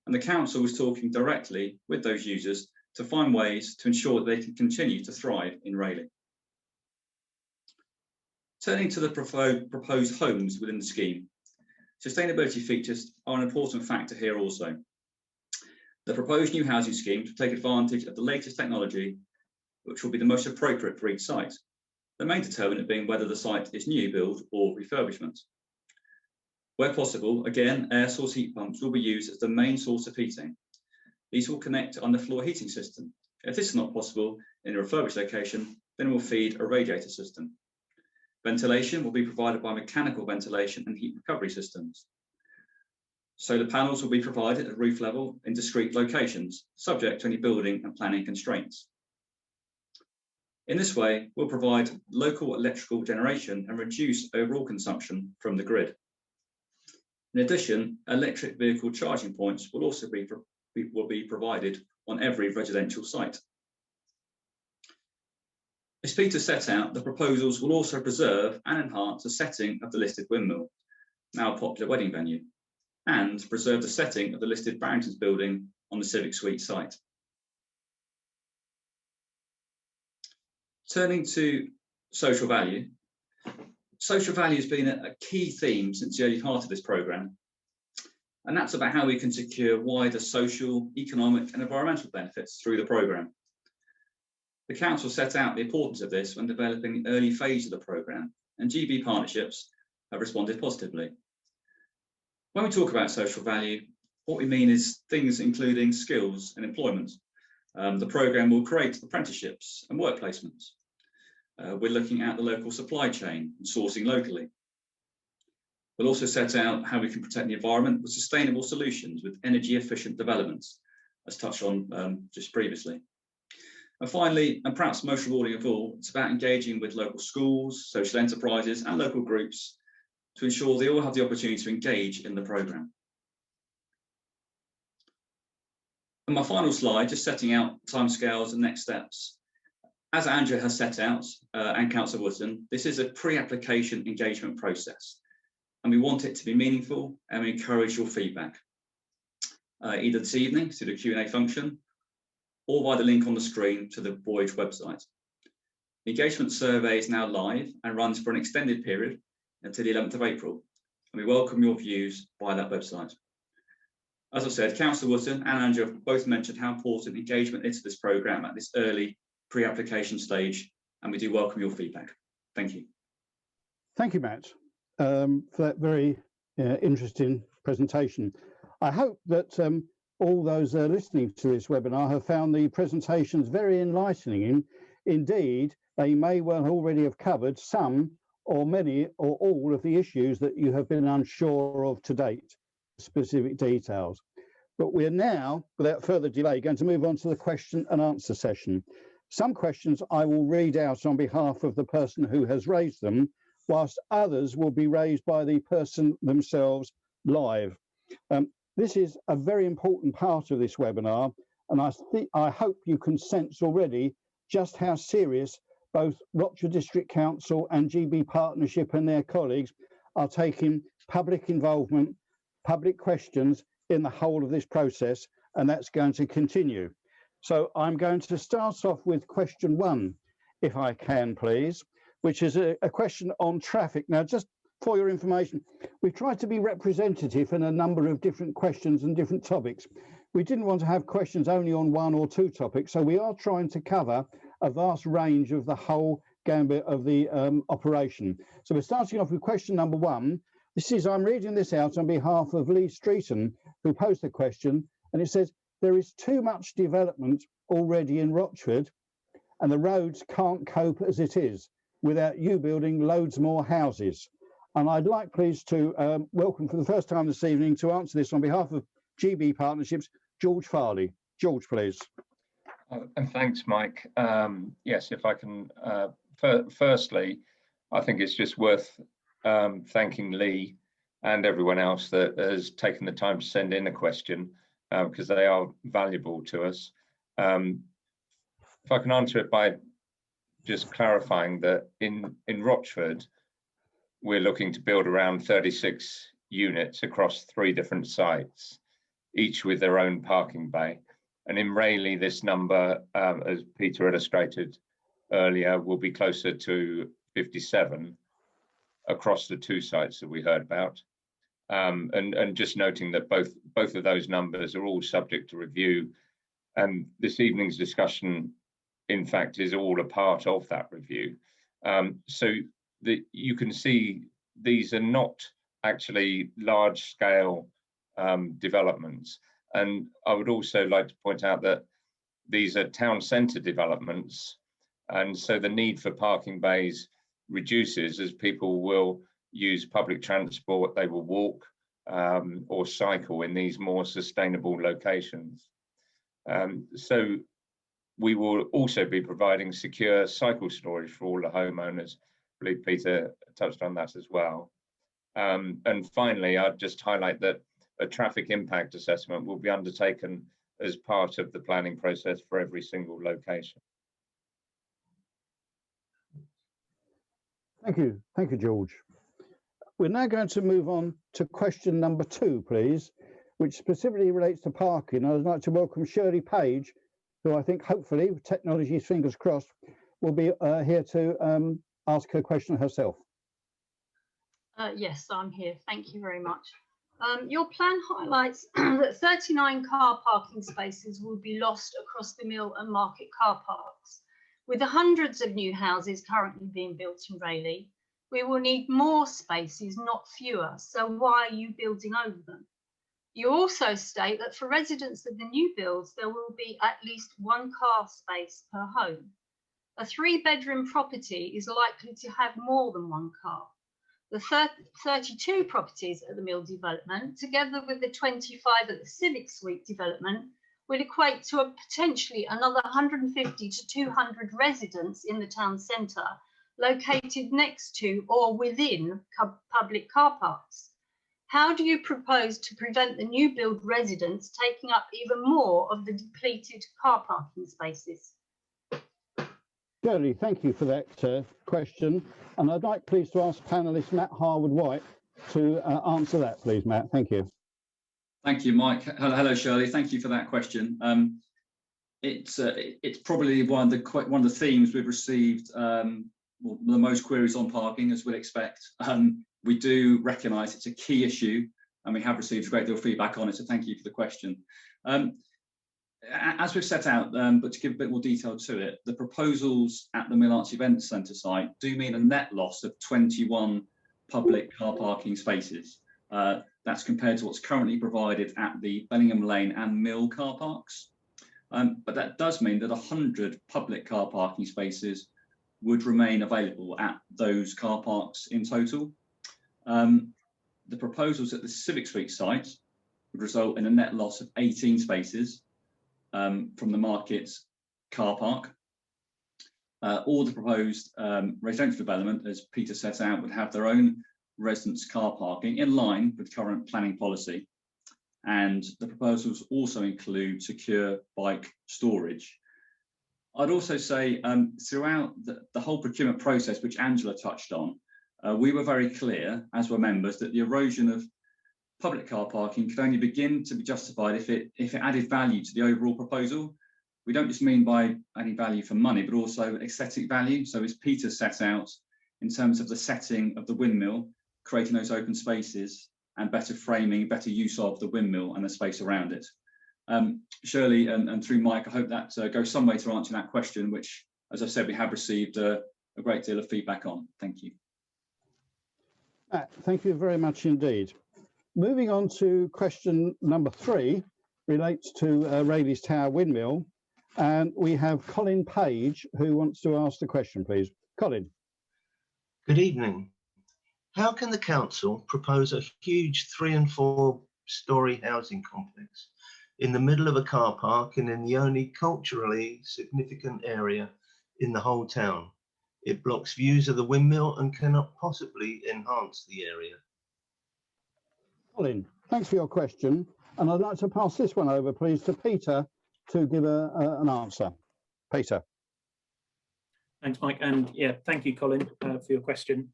and the Council is talking directly with those users to find ways to ensure that they can continue to thrive in Rayleigh. Turning to the proposed homes within the scheme, sustainability features are an important factor here also. The proposed new housing scheme to take advantage of the latest technology, which will be the most appropriate for each site. The main determinant being whether the site is new build or refurbishment. Where possible, again, air source heat pumps will be used as the main source of heating. These will connect to underfloor heating system. If this is not possible in a refurbished location, then it will feed a radiator system. Ventilation will be provided by mechanical ventilation and heat recovery systems. Solar panels will be provided at roof level in discrete locations, subject to any building and planning constraints. In this way, we'll provide local electrical generation and reduce overall consumption from the grid. In addition, electric vehicle charging points will also be provided on every residential site. As Peter set out, the proposals will also preserve and enhance the setting of the listed Windmill, now a popular wedding venue, and preserve the setting of the listed Barrington's building on the Civic Suite site. Turning to social value. Social value has been a key theme since the early part of this programme, and that's about how we can secure wider social, economic and environmental benefits through the programme. The Council set out the importance of this when developing the early phase of the programme, and GB partnerships have responded positively. When we talk about social value, what we mean is things including skills and employment. The programme will create apprenticeships and work placements. We're looking at the local supply chain and sourcing locally. We'll also set out how we can protect the environment with sustainable solutions with energy efficient developments, as touched on just previously. And finally, and perhaps most rewarding of all, it's about engaging with local schools, social enterprises and local groups to ensure they all have the opportunity to engage in the programme. And my final slide, just setting out timescales and next steps. As Andrew has set out, and Councillor Wootton, this is a pre-application engagement process, and we want it to be meaningful, and we encourage your feedback, either this evening through the Q&A function, or via the link on the screen to the Voyage website. The engagement survey is now live and runs for an extended period until the 11th of April, and we welcome your views via that website. As I said, Councillor Wootton and Andrew have both mentioned how important engagement is to this programme at this early pre-application stage, and we do welcome your feedback. Thank you. Thank you, Matt, for that very interesting presentation. I hope that all those listening to this webinar have found the presentations very enlightening Indeed, they may well already have covered some or many or all of the issues that you have been unsure of to date, specific details. But we're now, without further delay, going to move on to the question and answer session. Some questions I will read out on behalf of the person who has raised them, whilst others will be raised by the person themselves live. This is a very important part of this webinar, and I hope you can sense already just how serious both Rochford District Council and GB Partnership and their colleagues are taking public involvement, public questions in the whole of this process, and that's going to continue. So I'm going to start off with question 1, if I can, please, which is a question on traffic. Now, just for your information, we've tried to be representative in a number of different questions and different topics. We didn't want to have questions only on 1 or 2 topics, so we are trying to cover a vast range of the whole gambit of the operation. So we're starting off with question number 1. I'm reading this out on behalf of Lee Streeton, who posed the question, and it says, there is too much development already in Rochford, and the roads can't cope as it is without you building loads more houses. And I'd like, please, to welcome for the first time this evening to answer this on behalf of GB Partnerships, George Farley. George, please. And thanks, Mike. Yes, if I can, firstly, I think it's just worth thanking Lee and everyone else that has taken the time to send in a question, because they are valuable to us. If I can answer it by just clarifying that in Rochford, we're looking to build around 36 units across 3 different sites, each with their own parking bay. And in Rayleigh, this number, as Peter illustrated earlier, will be closer to 57 across the 2 sites that we heard about. And just noting that both of those numbers are all subject to review. And this evening's discussion, in fact, is all a part of that review. So that you can see these are not actually large scale developments. And I would also like to point out that these are town centre developments. And so the need for parking bays reduces as people will use public transport, they will walk or cycle in these more sustainable locations. So we will also be providing secure cycle storage for all the homeowners. I believe Peter touched on that as well. And finally, I'd just highlight that a traffic impact assessment will be undertaken as part of the planning process for every single location. Thank you, George. We're now going to move on to question number 2, please, which specifically relates to parking. I'd like to welcome Shirley Page, who I think hopefully, with technology's fingers crossed, will be here to ask her question herself. Yes, I'm here. Thank you very much. Your plan highlights that 39 car parking spaces will be lost across the Mill and Market car parks. With the hundreds of new houses currently being built in Rayleigh, we will need more spaces, not fewer. So why are you building over them? You also state that for residents of the new builds, there will be at least 1 car space per home. A 3-bedroom property is likely to have more than 1 car. The 32 properties at the Mill development, together with the 25 at the Civic Suite development, will equate to a potentially another 150 to 200 residents in the town centre, located next to or within public car parks. How do you propose to prevent the new build residents taking up even more of the depleted car parking spaces? Shirley, thank you for that question. And I'd like please to ask panellist Matt Harwood-White to answer that, please, Matt. Thank you. Thank you, Mike. Hello, Shirley. Thank you for that question. It's probably one of the themes we've received the most queries on parking, as we'd expect. We do recognise it's a key issue, and we have received a great deal of feedback on it. So thank you for the question. As we've set out, but to give a bit more detail to it, the proposals at the Mill Arts Events Centre site do mean a net loss of 21 public car parking spaces. That's compared to what's currently provided at the Bellingham Lane and Mill car parks. but that does mean that 100 public car parking spaces would remain available at those car parks in total. The proposals at the Civic Street site would result in a net loss of 18 spaces from the Market's car park. All the proposed residential development, as Peter set out, would have their own residence car parking in line with current planning policy. And the proposals also include secure bike storage. I'd also say throughout the whole procurement process, which Angela touched on, we were very clear, as were members, that the erosion of public car parking could only begin to be justified if it added value to the overall proposal. We don't just mean by adding value for money, but also aesthetic value. So as Peter set out, in terms of the setting of the windmill, creating those open spaces and better framing, better use of the windmill and the space around it. Shirley and through Mike, I hope that goes some way to answering that question, which, as I've said, we have received a great deal of feedback on. Thank you. Thank you very much indeed. Moving on to question number 3, relates to Rayleigh's Tower Windmill. And we have Colin Page, who wants to ask the question, please. Colin. Good evening. How can the council propose a huge 3- and 4-storey housing complex in the middle of a car park and in the only culturally significant area in the whole town? It blocks views of the windmill and cannot possibly enhance the area. Colin, thanks for your question. And I'd like to pass this one over, please, to Peter to give an answer. Peter. Thanks, Mike. And yeah, thank you, Colin, for your question.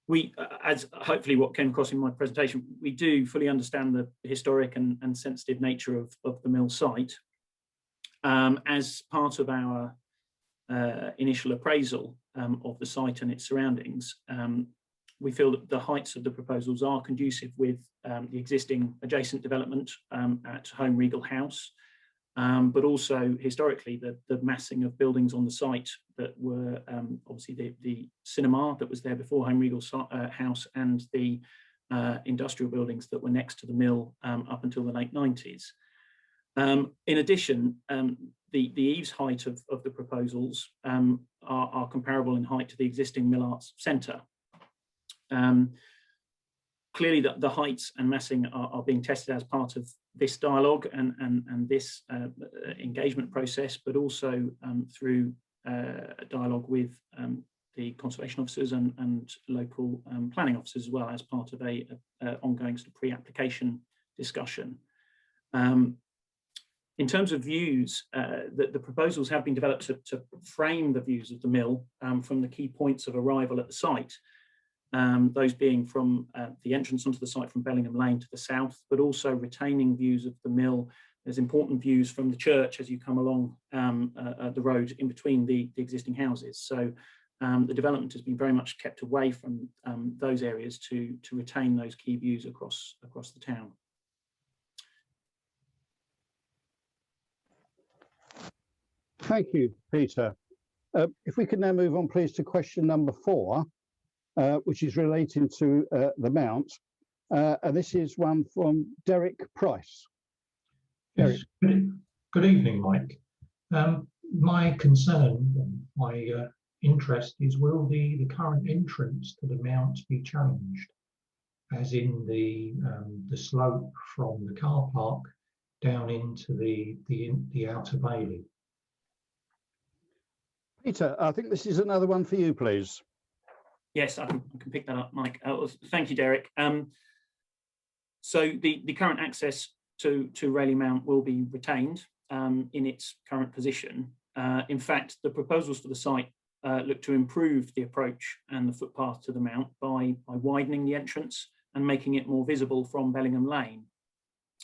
We, as hopefully what came across in my presentation, we do fully understand the historic and sensitive nature of the mill site. As part of our initial appraisal of the site and its surroundings, we feel that the heights of the proposals are conducive with the existing adjacent development at Home Regal House, but also historically the massing of buildings on the site that were obviously the cinema that was there before Home Regal House and the industrial buildings that were next to the mill up until the late 90s. In addition, the eaves height of the proposals are comparable in height to the existing Mill Arts Centre. Clearly the heights and massing are being tested as part of this dialogue and this engagement process, but also through dialogue with the conservation officers and local planning officers as well, as part of a ongoing sort of pre-application discussion. In terms of views, the proposals have been developed to frame the views of the mill from the key points of arrival at the site. Those being from the entrance onto the site from Bellingham Lane to the south, but also retaining views of the mill. There's important views from the church as you come along the road in between the existing houses. So the development has been very much kept away from those areas to retain those key views across the town. Thank you, Peter. If we could now move on, please, to question number 4. Which is relating to the Mount. And this is one from Derek Price. Yes. Good evening, Mike. My concern, my interest is, will the current entrance to the Mount be changed? As in the slope from the car park down into the outer bailey. Peter, I think this is another one for you, please. Yes, I can pick that up, Mike. Thank you, Derek. So the current access to Rayleigh Mount will be retained in its current position. In fact, the proposals for the site look to improve the approach and the footpath to the Mount by widening the entrance and making it more visible from Bellingham Lane.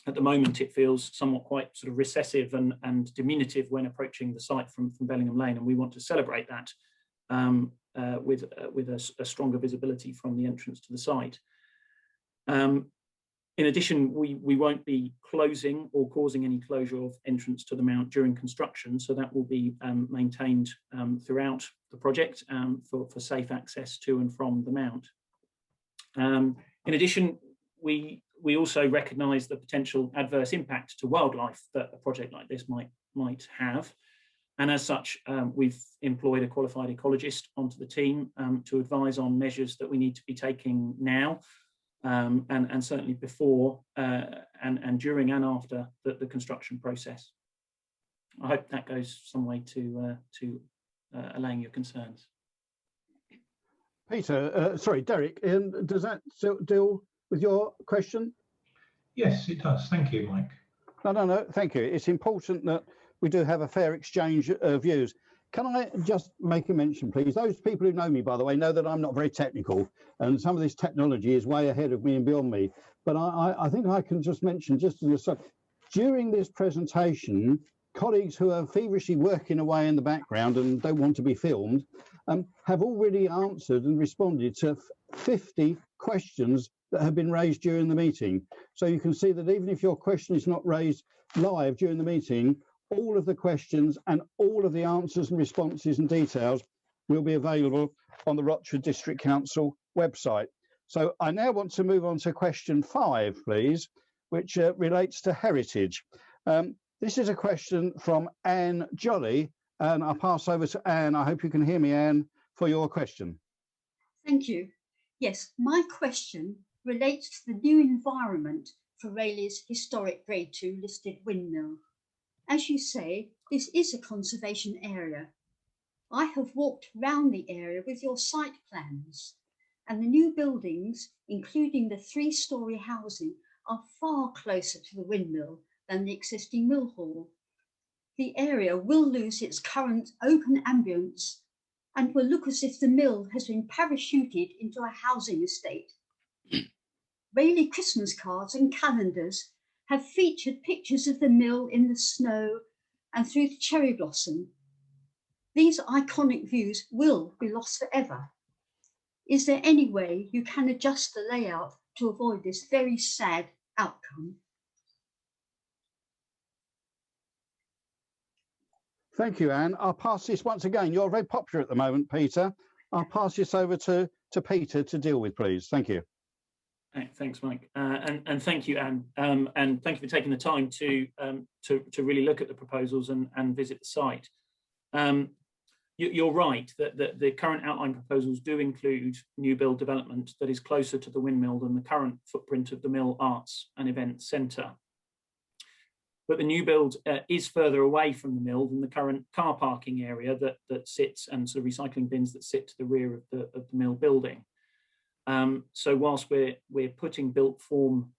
At the moment, it feels somewhat quite sort of recessive and diminutive when approaching the site from Bellingham Lane, and we want to celebrate that with a stronger visibility from the entrance to the site. In addition, we won't be closing or causing any closure of entrance to the Mount during construction, so that will be maintained throughout the project for safe access to and from the Mount. In addition, we we also recognise the potential adverse impact to wildlife that a project like this might have. And as such, we've employed a qualified ecologist onto the team to advise on measures that we need to be taking now, and certainly before and during and after the construction process. I hope that goes some way to allaying your concerns. Peter, sorry, Derek, does that deal with your question? Yes, it does. Thank you, Mike. No, thank you. It's important that we do have a fair exchange of views. Can I just make a mention, please? Those people who know me, by the way, know that I'm not very technical, and some of this technology is way ahead of me and beyond me. But I think I can just mention, just as a side, during this presentation, colleagues who are feverishly working away in the background and don't want to be filmed have already answered and responded to 50 questions that have been raised during the meeting. So you can see that even if your question is not raised live during the meeting, all of the questions and all of the answers and responses and details will be available on the Rochford District Council website. So I now want to move on to question 5, please, which relates to heritage. This is a question from Anne Jolly, and I'll pass over to Anne. I hope you can hear me, Anne, for your question. Thank you. Yes, my question relates to the new environment for Rayleigh's historic Grade 2 listed windmill. As you say, this is a conservation area. I have walked round the area with your site plans, and the new buildings, including the 3-storey housing, are far closer to the windmill than the existing mill hall. The area will lose its current open ambience and will look as if the mill has been parachuted into a housing estate. Rayleigh Christmas cards and calendars have featured pictures of the mill in the snow and through the cherry blossom. These iconic views will be lost forever. Is there any way you can adjust the layout to avoid this very sad outcome? Thank you, Anne. I'll pass this once again. You're very popular at the moment, Peter. I'll pass this over to Peter to deal with, please. Thank you. Thanks, Mike, and thank you, Anne, and thank you for taking the time to really look at the proposals and visit the site. You're right that the current outline proposals do include new build development that is closer to the windmill than the current footprint of the Mill Arts and Events Centre. But the new build is further away from the mill than the current car parking area that sits, and sort of recycling bins that sit to the rear of the mill building. So whilst we're putting built form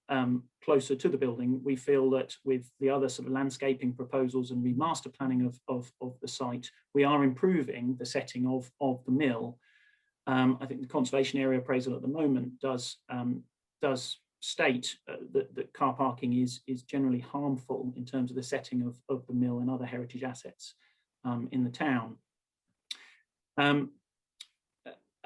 closer to the building, we feel that with the other sort of landscaping proposals and remaster planning of the site, we are improving the setting of the mill. I think the conservation area appraisal at the moment does state that car parking is generally harmful in terms of the setting of the mill and other heritage assets in the town.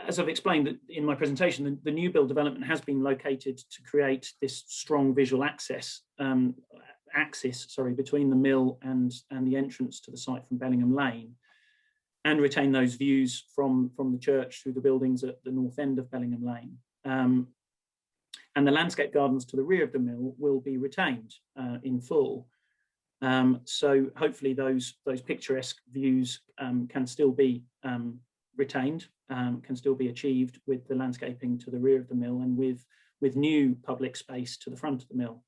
As I've explained in my presentation, the new build development has been located to create this strong visual axis between the mill and the entrance to the site from Bellingham Lane, and retain those views from the church through the buildings at the north end of Bellingham Lane. And the landscape gardens to the rear of the mill will be retained in full. So hopefully those picturesque views can still be retained, can still be achieved with the landscaping to the rear of the mill and with new public space to the front of the mill.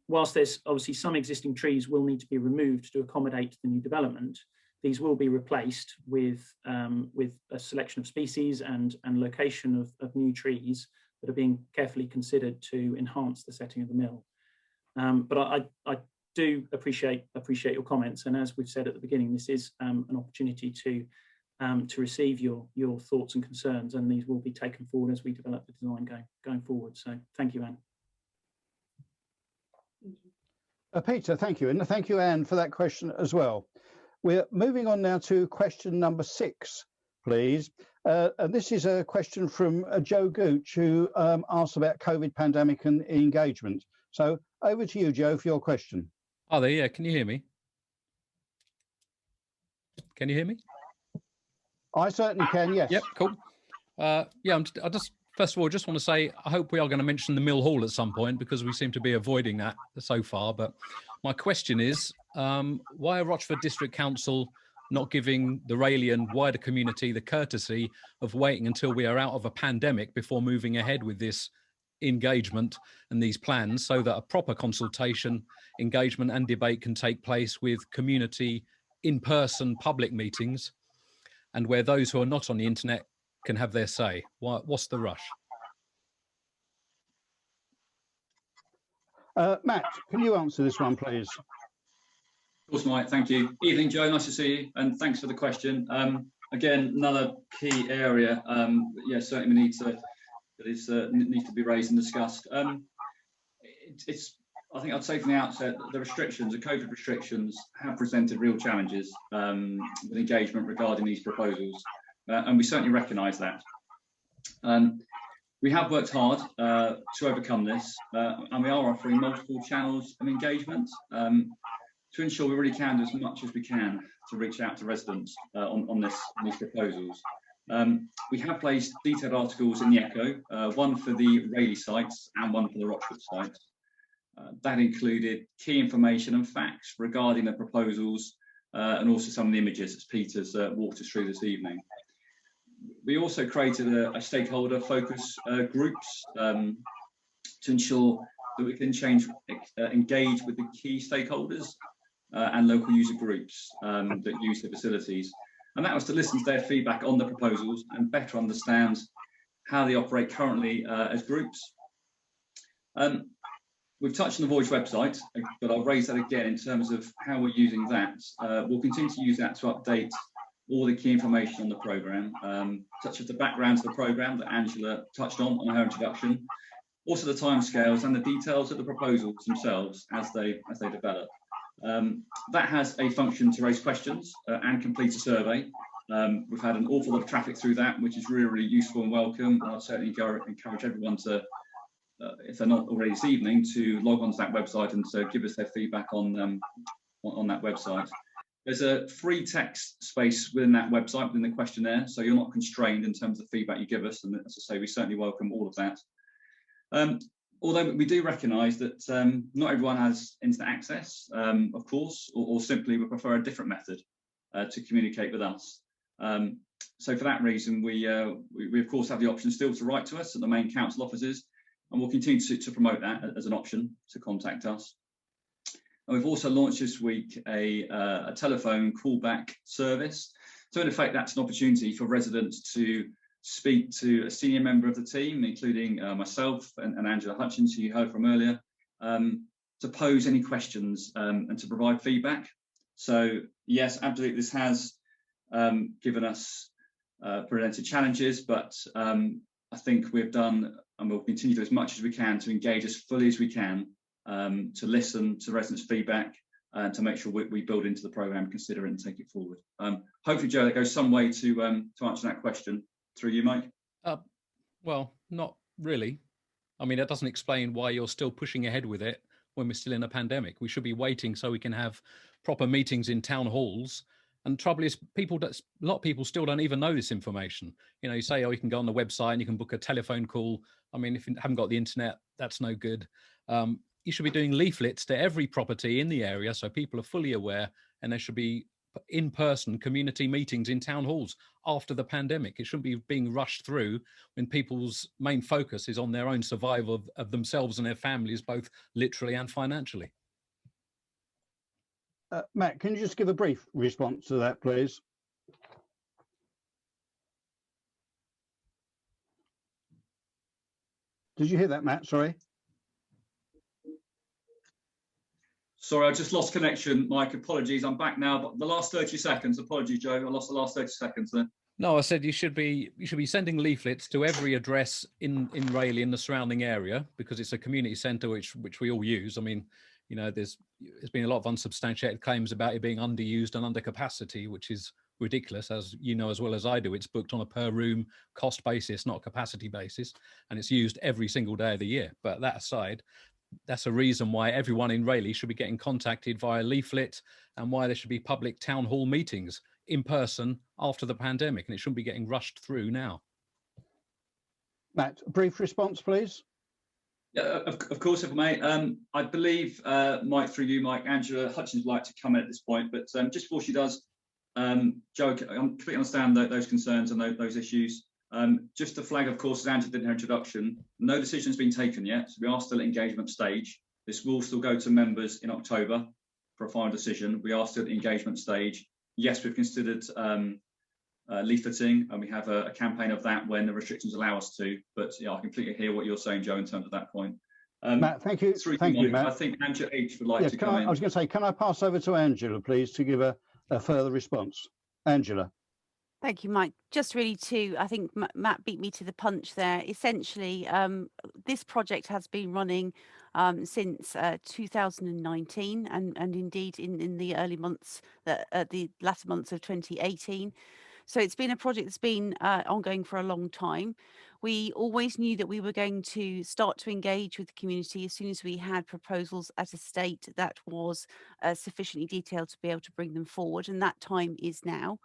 Whilst there's obviously some existing trees will need to be removed to accommodate the new development, these will be replaced with a selection of species and location of new trees that are being carefully considered to enhance the setting of the mill. But I do appreciate your comments, and as we've said at the beginning, this is an opportunity to receive your thoughts and concerns, and these will be taken forward as we develop the design going forward. So thank you, Anne. Peter, thank you, and thank you, Anne, for that question as well. We're moving on now to question number 6, please. And this is a question from Joe Gooch, who asked about COVID pandemic and engagement. So over to you, Joe, for your question. Hi there, yeah, can you hear me? Can you hear me? I certainly can, yes. Yep, cool. Yeah, I just First of all, I just want to say, I hope we are going to mention the Mill Hall at some point, because we seem to be avoiding that so far. But my question is, why are Rochford District Council not giving the Rayleigh and wider community the courtesy of waiting until we are out of a pandemic before moving ahead with this engagement and these plans, so that a proper consultation, engagement and debate can take place with community in-person public meetings, and where those who are not on the internet can have their say? What's the rush? Matt, can you answer this one, please? Of course, Mike, thank you. Evening, Joe, nice to see you, and thanks for the question. Again, another key area, yeah, certainly we need to, that needs to be raised and discussed. I think I'd say from the outset, the restrictions, the COVID restrictions, have presented real challenges with engagement regarding these proposals, and we certainly recognise that. We have worked hard to overcome this, and we are offering multiple channels of engagement to ensure we really can do as much as we can to reach out to residents on these proposals. We have placed detailed articles in the Echo, one for the Rayleigh sites and one for the Rochford sites. That included key information and facts regarding the proposals and also some of the images as Peter's walked us through this evening. We also created a stakeholder focus groups to ensure that we can engage with the key stakeholders and local user groups that use the facilities. And that was to listen to their feedback on the proposals and better understand how they operate currently as groups. We've touched on the Voyage website, but I'll raise that again in terms of how we're using that. We'll continue to use that to update all the key information on the programme, such as the background to the programme that Angela touched on her introduction, also the timescales and the details of the proposals themselves as they develop. That has a function to raise questions and complete a survey. We've had an awful lot of traffic through that, which is really, really useful and welcome. I'll certainly encourage everyone to, if they're not already this evening, to log onto that website and to give us their feedback on that website. There's a free text space within that website, within the questionnaire, so you're not constrained in terms of feedback you give us, and as I say, we certainly welcome all of that. Although we do recognise that not everyone has internet access, of course, or simply would prefer a different method to communicate with us. So for that reason, we of course have the option still to write to us at the main council offices, and we'll continue to promote that as an option to contact us. And we've also launched this week a telephone callback service. So in effect, that's an opportunity for residents to speak to a senior member of the team, including myself and Angela Hutchins, who you heard from earlier, to pose any questions and to provide feedback. So yes, absolutely, this has given us presented challenges, but I think we've done and we'll continue to do as much as we can to engage as fully as we can, to listen to residents' feedback and to make sure we build into the programme, consider it and take it forward. Hopefully, Joe, that goes some way to answer that question. Through you, Mike. Well, not really. I mean, that doesn't explain why you're still pushing ahead with it when we're still in a pandemic. We should be waiting so we can have proper meetings in town halls. And the trouble is, a lot of people still don't even know this information. You know, you say, oh, you can go on the website and you can book a telephone call. I mean, if you haven't got the internet, that's no good. You should be doing leaflets to every property in the area so people are fully aware, and there should be in-person community meetings in town halls after the pandemic. It shouldn't be being rushed through when people's main focus is on their own survival of themselves and their families, both literally and financially. Matt, can you just give a brief response to that, please? Did you hear that, Matt? Sorry. Sorry, I just lost connection, Mike. Apologies. I'm back now, but the last 30 seconds. Apologies, Joe. I lost the last 30 seconds there. No, I said you should be sending leaflets to every address in Rayleigh and the surrounding area, because it's a community centre which we all use. I mean, you know, there's been a lot of unsubstantiated claims about it being underused and under capacity, which is ridiculous, as you know as well as I do. It's booked on a per room cost basis, not a capacity basis, and it's used every single day of the year. But that aside, that's a reason why everyone in Rayleigh should be getting contacted via leaflet, and why there should be public town hall meetings in person after the pandemic, and it shouldn't be getting rushed through now. Matt, a brief response, please. Yeah, of course, if I may. I believe, Mike, through you, Mike, Angela Hutchins would like to come in at this point, but just before she does, Joe, I completely understand those concerns and those issues. Just to flag, of course, as Angela did in her introduction, no decision has been taken yet, so we are still at engagement stage. This will still go to members in October for a final decision. We are still at the engagement stage. Yes, we've considered leafleting, and we have a campaign of that when the restrictions allow us to. But yeah, I completely hear what you're saying, Joe, in terms of that point. Matt, thank you. Thank you, Matt. I think Angela H would like to come in. I was going to say, can I pass over to Angela, please, to give a further response? Angela. Thank you, Mike. Just really I think Matt beat me to the punch there. Essentially, this project has been running since 2019 and indeed in the early months, the latter months of 2018. So it's been a project that's been ongoing for a long time. We always knew that we were going to start to engage with the community as soon as we had proposals at a state that was sufficiently detailed to be able to bring them forward, and that time is now.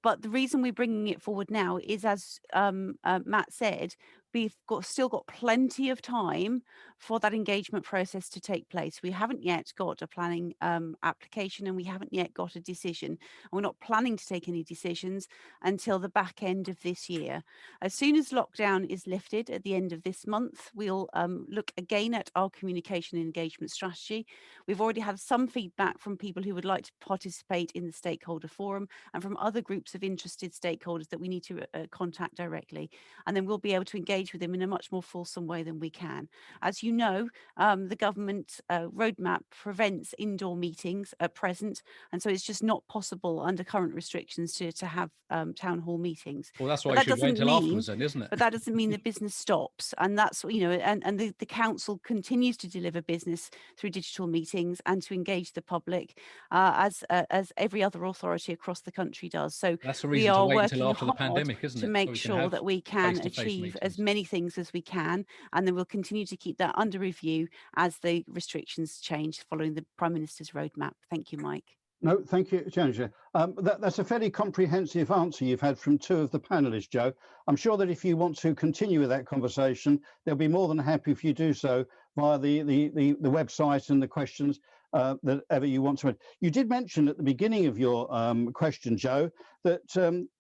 But the reason we're bringing it forward now is, as Matt said, we've still got plenty of time for that engagement process to take place. We haven't yet got a planning application, and we haven't yet got a decision. And we're not planning to take any decisions until the back end of this year. As soon as lockdown is lifted at the end of this month, we'll look again at our communication and engagement strategy. We've already had some feedback from people who would like to participate in the stakeholder forum and from other groups of interested stakeholders that we need to contact directly. And then we'll be able to engage with them in a much more fulsome way than we can. As you know, the government roadmap prevents indoor meetings at present, and so it's just not possible under current restrictions to have town hall meetings. Well, that's why you should wait until afterwards then, isn't it? But that doesn't mean the business stops, and that's, you know, and the council continues to deliver business through digital meetings and to engage the public as every other authority across the country does. So that's the reason to wait until after the pandemic, isn't it? To make sure that we can achieve as many things as we can, and then we'll continue to keep that under review as the restrictions change following the Prime Minister's roadmap. Thank you, Mike. No, thank you, Angela. That's a fairly comprehensive answer you've had from two of the panelists, Joe. I'm sure that if you want to continue with that conversation, they'll be more than happy if you do so via the website and the questions that ever you want to. You did mention at the beginning of your question, Joe, that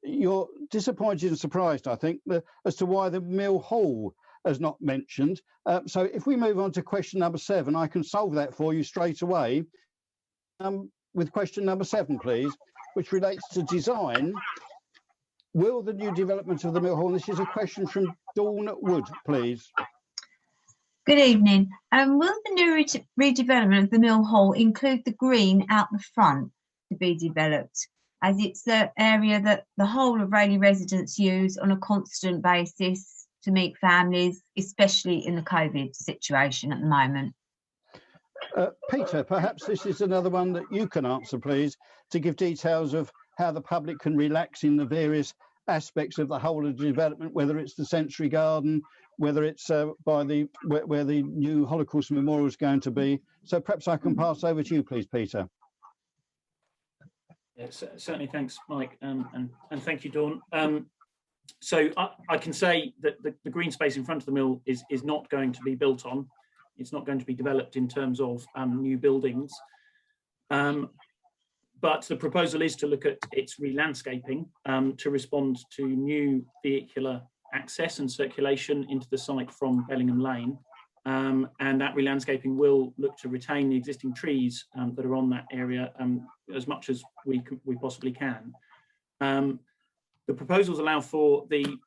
you're disappointed and surprised, I think, as to why the Mill Hall has not mentioned. So if we move on to question number 7, I can solve that for you straight away. With question number 7, please, which relates to design. Will the new development of the Mill Hall, and this is a question from Dawn Wood, please. Good evening. Will the new redevelopment of the Mill Hall include the green out the front to be developed, as it's the area that the whole of Rayleigh residents use on a constant basis to meet families, especially in the COVID situation at the moment? Peter, perhaps this is another one that you can answer, please, to give details of how the public can relax in the various aspects of the whole of the development, whether it's the Century Garden, whether it's where the new Holocaust Memorial is going to be. So perhaps I can pass over to you, please, Peter. Yes, certainly. Thanks, Mike, and thank you, Dawn. So I can say that the green space in front of the mill is not going to be built on. It's not going to be developed in terms of new buildings. But the proposal is to look at its re-landscaping to respond to new vehicular access and circulation into the site from Bellingham Lane. And that re-landscaping will look to retain the existing trees that are on that area as much as we possibly can. The proposals allow for the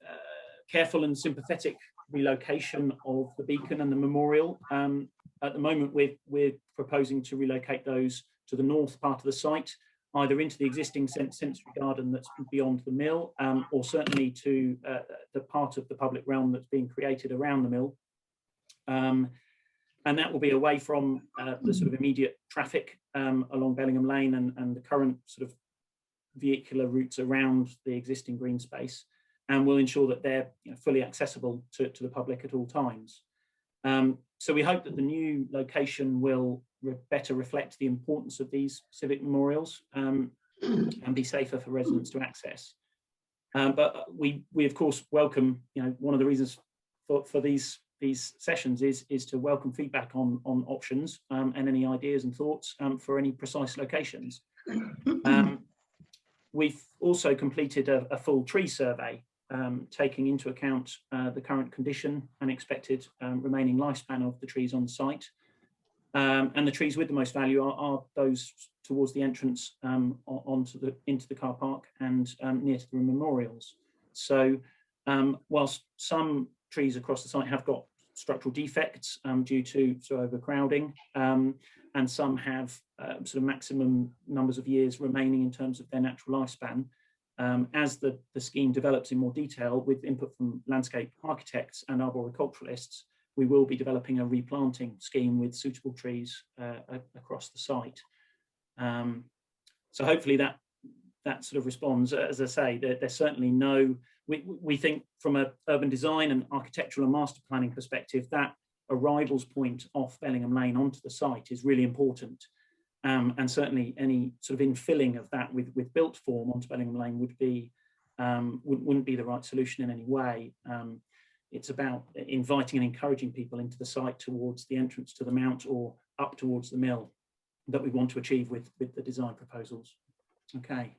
careful and sympathetic relocation of the beacon and the memorial. At the moment, we're proposing to relocate those to the north part of the site, either into the existing sensory garden that's beyond the mill, or certainly to the part of the public realm that's being created around the mill. And that will be away from the sort of immediate traffic along Bellingham Lane and the current sort of vehicular routes around the existing green space, and will ensure that they're fully accessible to the public at all times. So we hope that the new location will better reflect the importance of these civic memorials and be safer for residents to access. But we of course welcome, one of the reasons for these sessions is to welcome feedback on options and any ideas and thoughts for any precise locations. We've also completed a full tree survey, taking into account the current condition and expected remaining lifespan of the trees on site. And the trees with the most value are those towards the entrance into the car park and near to the memorials. So whilst some trees across the site have got structural defects due to overcrowding, and some have sort of maximum numbers of years remaining in terms of their natural lifespan, as the scheme develops in more detail with input from landscape architects and arboriculturalists, we will be developing a replanting scheme with suitable trees across the site. So hopefully that sort of responds. As I say, there's certainly no, we think from an urban design and architectural and master planning perspective, that arrivals point off Bellingham Lane onto the site is really important. And certainly any sort of infilling of that with built form onto Bellingham Lane would be, wouldn't be the right solution in any way. It's about inviting and encouraging people into the site towards the entrance to the mount or up towards the mill that we want to achieve with the design proposals. Okay.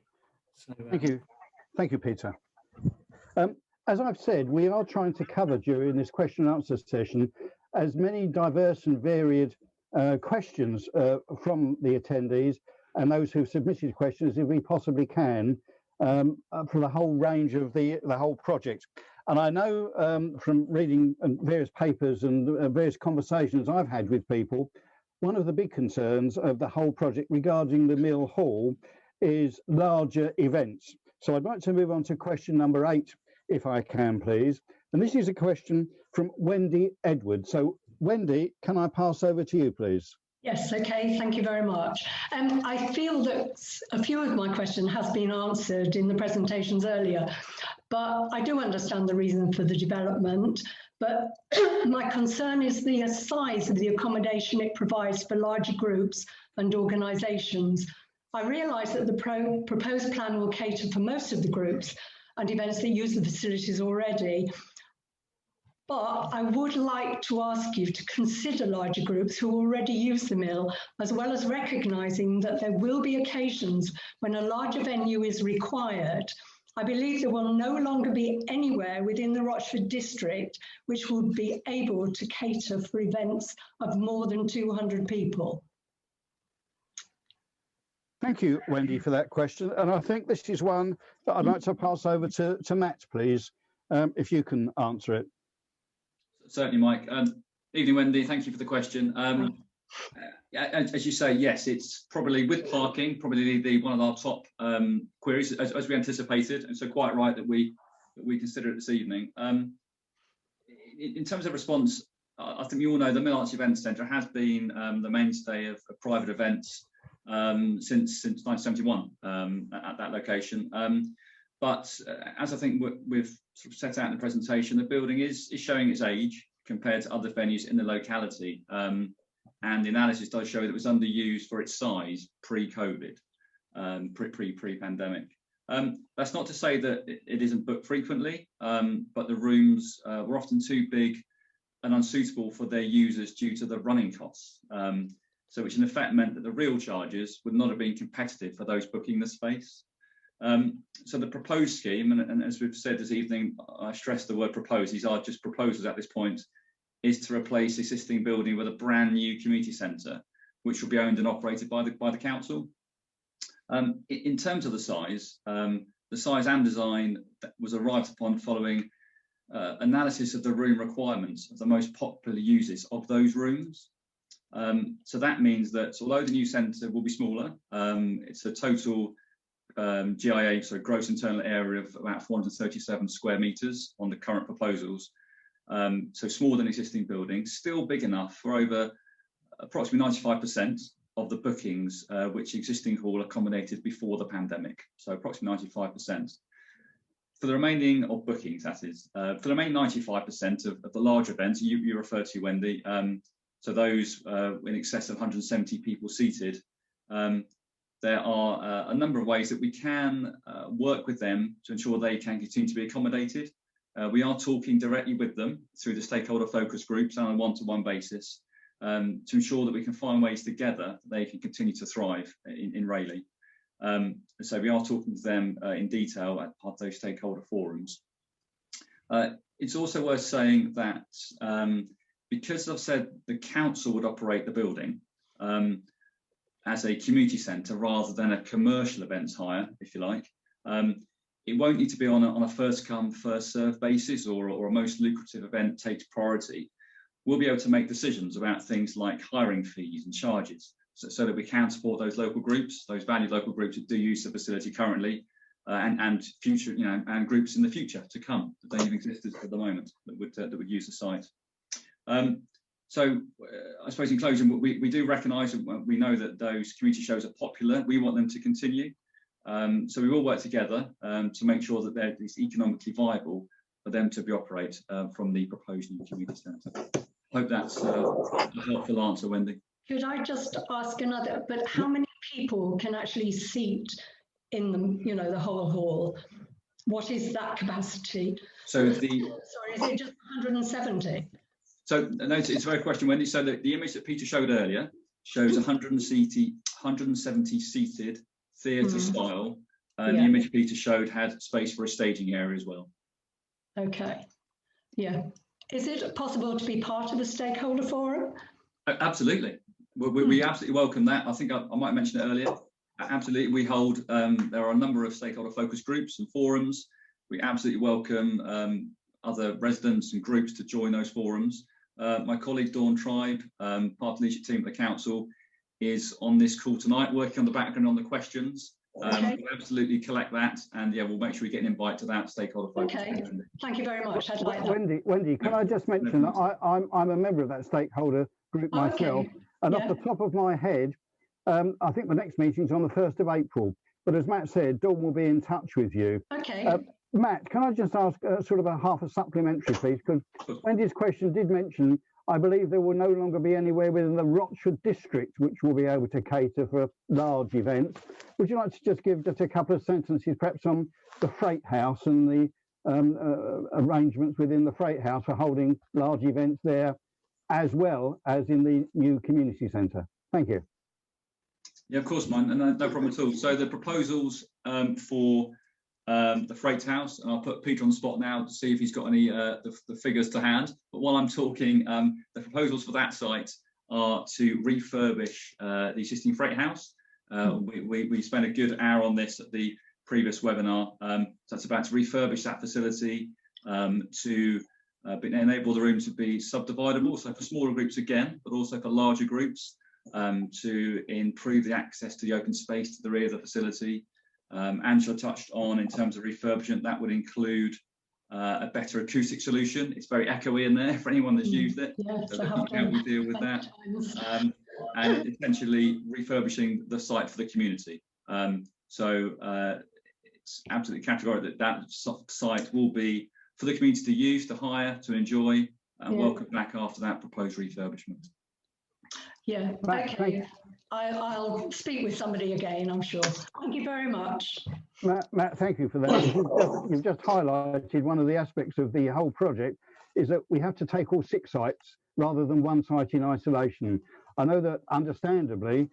So, Thank you, Peter. As I've said, we are trying to cover during this question and answer session as many diverse and varied questions from the attendees and those who've submitted questions as we possibly can for the whole range of the whole project. And I know from reading various papers and various conversations I've had with people, one of the big concerns of the whole project regarding the Mill Hall is larger events. So I'd like to move on to question number 8, if I can, please. And this is a question from Wendy Edwards. So Wendy, can I pass over to you, please? Yes, okay, thank you very much. I feel that a few of my question has been answered in the presentations earlier, but I do understand the reason for the development. But my concern is the size of the accommodation it provides for larger groups and organisations. I realise that the proposed plan will cater for most of the groups and events that use the facilities already. But I would like to ask you to consider larger groups who already use the mill, as well as recognising that there will be occasions when a larger venue is required. I believe there will no longer be anywhere within the Rochford district which would be able to cater for events of more than 200 people. Thank you, Wendy, for that question. And I think this is one that I'd like to pass over to Matt, please, if you can answer it. Certainly, Mike. Evening, Wendy. Thank you for the question. As you say, yes, it's probably with parking, probably one of our top queries as we anticipated, and so quite right that we consider it this evening. In terms of response, I think you all know the Mill Arts Events Centre has been the mainstay of private events since 1971 at that location. But as I think we've sort of set out in the presentation, the building is showing its age compared to other venues in the locality. And the analysis does show that it was underused for its size pre-COVID, pre-pandemic. That's not to say that it isn't booked frequently, but the rooms were often too big and unsuitable for their users due to the running costs. So which in effect meant that the real charges would not have been competitive for those booking the space. So the proposed scheme, and as we've said this evening, I stress the word proposed, these are just proposals at this point, is to replace the existing building with a brand new community centre, which will be owned and operated by the council. In terms of the size and design that was arrived upon following analysis of the room requirements of the most popular users of those rooms. So that means that although the new centre will be smaller, it's a total GIA, so gross internal area of about 437 square metres on the current proposals. So smaller than existing buildings, still big enough for over approximately 95% of the bookings which existing hall accommodated before the pandemic. So approximately 95%. For the remaining of bookings, that is, for the remaining 95% of the large events you referred to, Wendy, so those in excess of 170 people seated, there are a number of ways that we can work with them to ensure they can continue to be accommodated. We are talking directly with them through the stakeholder focus groups on a one-to-one basis to ensure that we can find ways together that they can continue to thrive in Rayleigh. So we are talking to them in detail at part of those stakeholder forums. It's also worth saying that because I've said the council would operate the building as a community centre rather than a commercial events hire, if you like, it won't need to be on a first come, first served basis or a most lucrative event takes priority. We'll be able to make decisions about things like hiring fees and charges so that we can support those local groups, those valued local groups that do use the facility currently and future, and groups in the future to come that don't even exist at the moment that would use the site. So I suppose in closing, we do recognise and we know that those community shows are popular. We want them to continue. So we will work together to make sure that they're economically viable for them to be operate from the proposed new community centre. Hope that's a helpful answer, Wendy. Could I just ask another, but how many people can actually seat in the whole hall? What is that capacity? So sorry, is it just 170? So no, it's a very question, Wendy. So the image that Peter showed earlier shows 170 seated theatre style, and the image Peter showed had space for a staging area as well. Okay, yeah. Is it possible to be part of a stakeholder forum? Absolutely. We absolutely welcome that. I think I might have mentioned it earlier. Absolutely, we hold, there are a number of stakeholder focus groups and forums. We absolutely welcome other residents and groups to join those forums. My colleague Dawn Tribe, part of the leadership team at the council, is on this call tonight, working on the background on the questions. Okay. We'll absolutely collect that, and yeah, we'll make sure we get an invite to that stakeholder focus. Okay, thank you very much. I'd like that. Wendy, can I just mention that I'm a member of that stakeholder group myself, and off the top of my head, I think the next meeting's on the 1st of April. But as Matt said, Dawn will be in touch with you. Okay. Matt, can I just ask sort of a half a supplementary, please? Because Wendy's question did mention, I believe there will no longer be anywhere within the Rochford district which will be able to cater for large events. Would you like to just give just a couple of sentences, perhaps on the Freight House and the arrangements within the Freight House for holding large events there, as well as in the new community centre? Thank you. Yeah, of course, man, and no problem at all. So the proposals for the Freight House, and I'll put Peter on the spot now to see if he's got any the figures to hand. But while I'm talking, the proposals for that site are to refurbish the existing Freight House. We spent a good hour on this at the previous webinar. So that's about to refurbish that facility to enable the room to be subdividable, so for smaller groups again, but also for larger groups, to improve the access to the open space to the rear of the facility. Angela touched on, in terms of refurbishment, that would include a better acoustic solution. It's very echoey in there for anyone that's used it, so how we deal with that, and essentially refurbishing the site for the community. So it's absolutely categorical that site will be for the community to use, to hire, to enjoy, and welcome back after that proposed refurbishment. Yeah, okay. I'll speak with somebody again, I'm sure. Thank you very much. Matt, thank you for that. You've just highlighted one of the aspects of the whole project, is that we have to take all 6 sites rather than one site in isolation. I know that, understandably,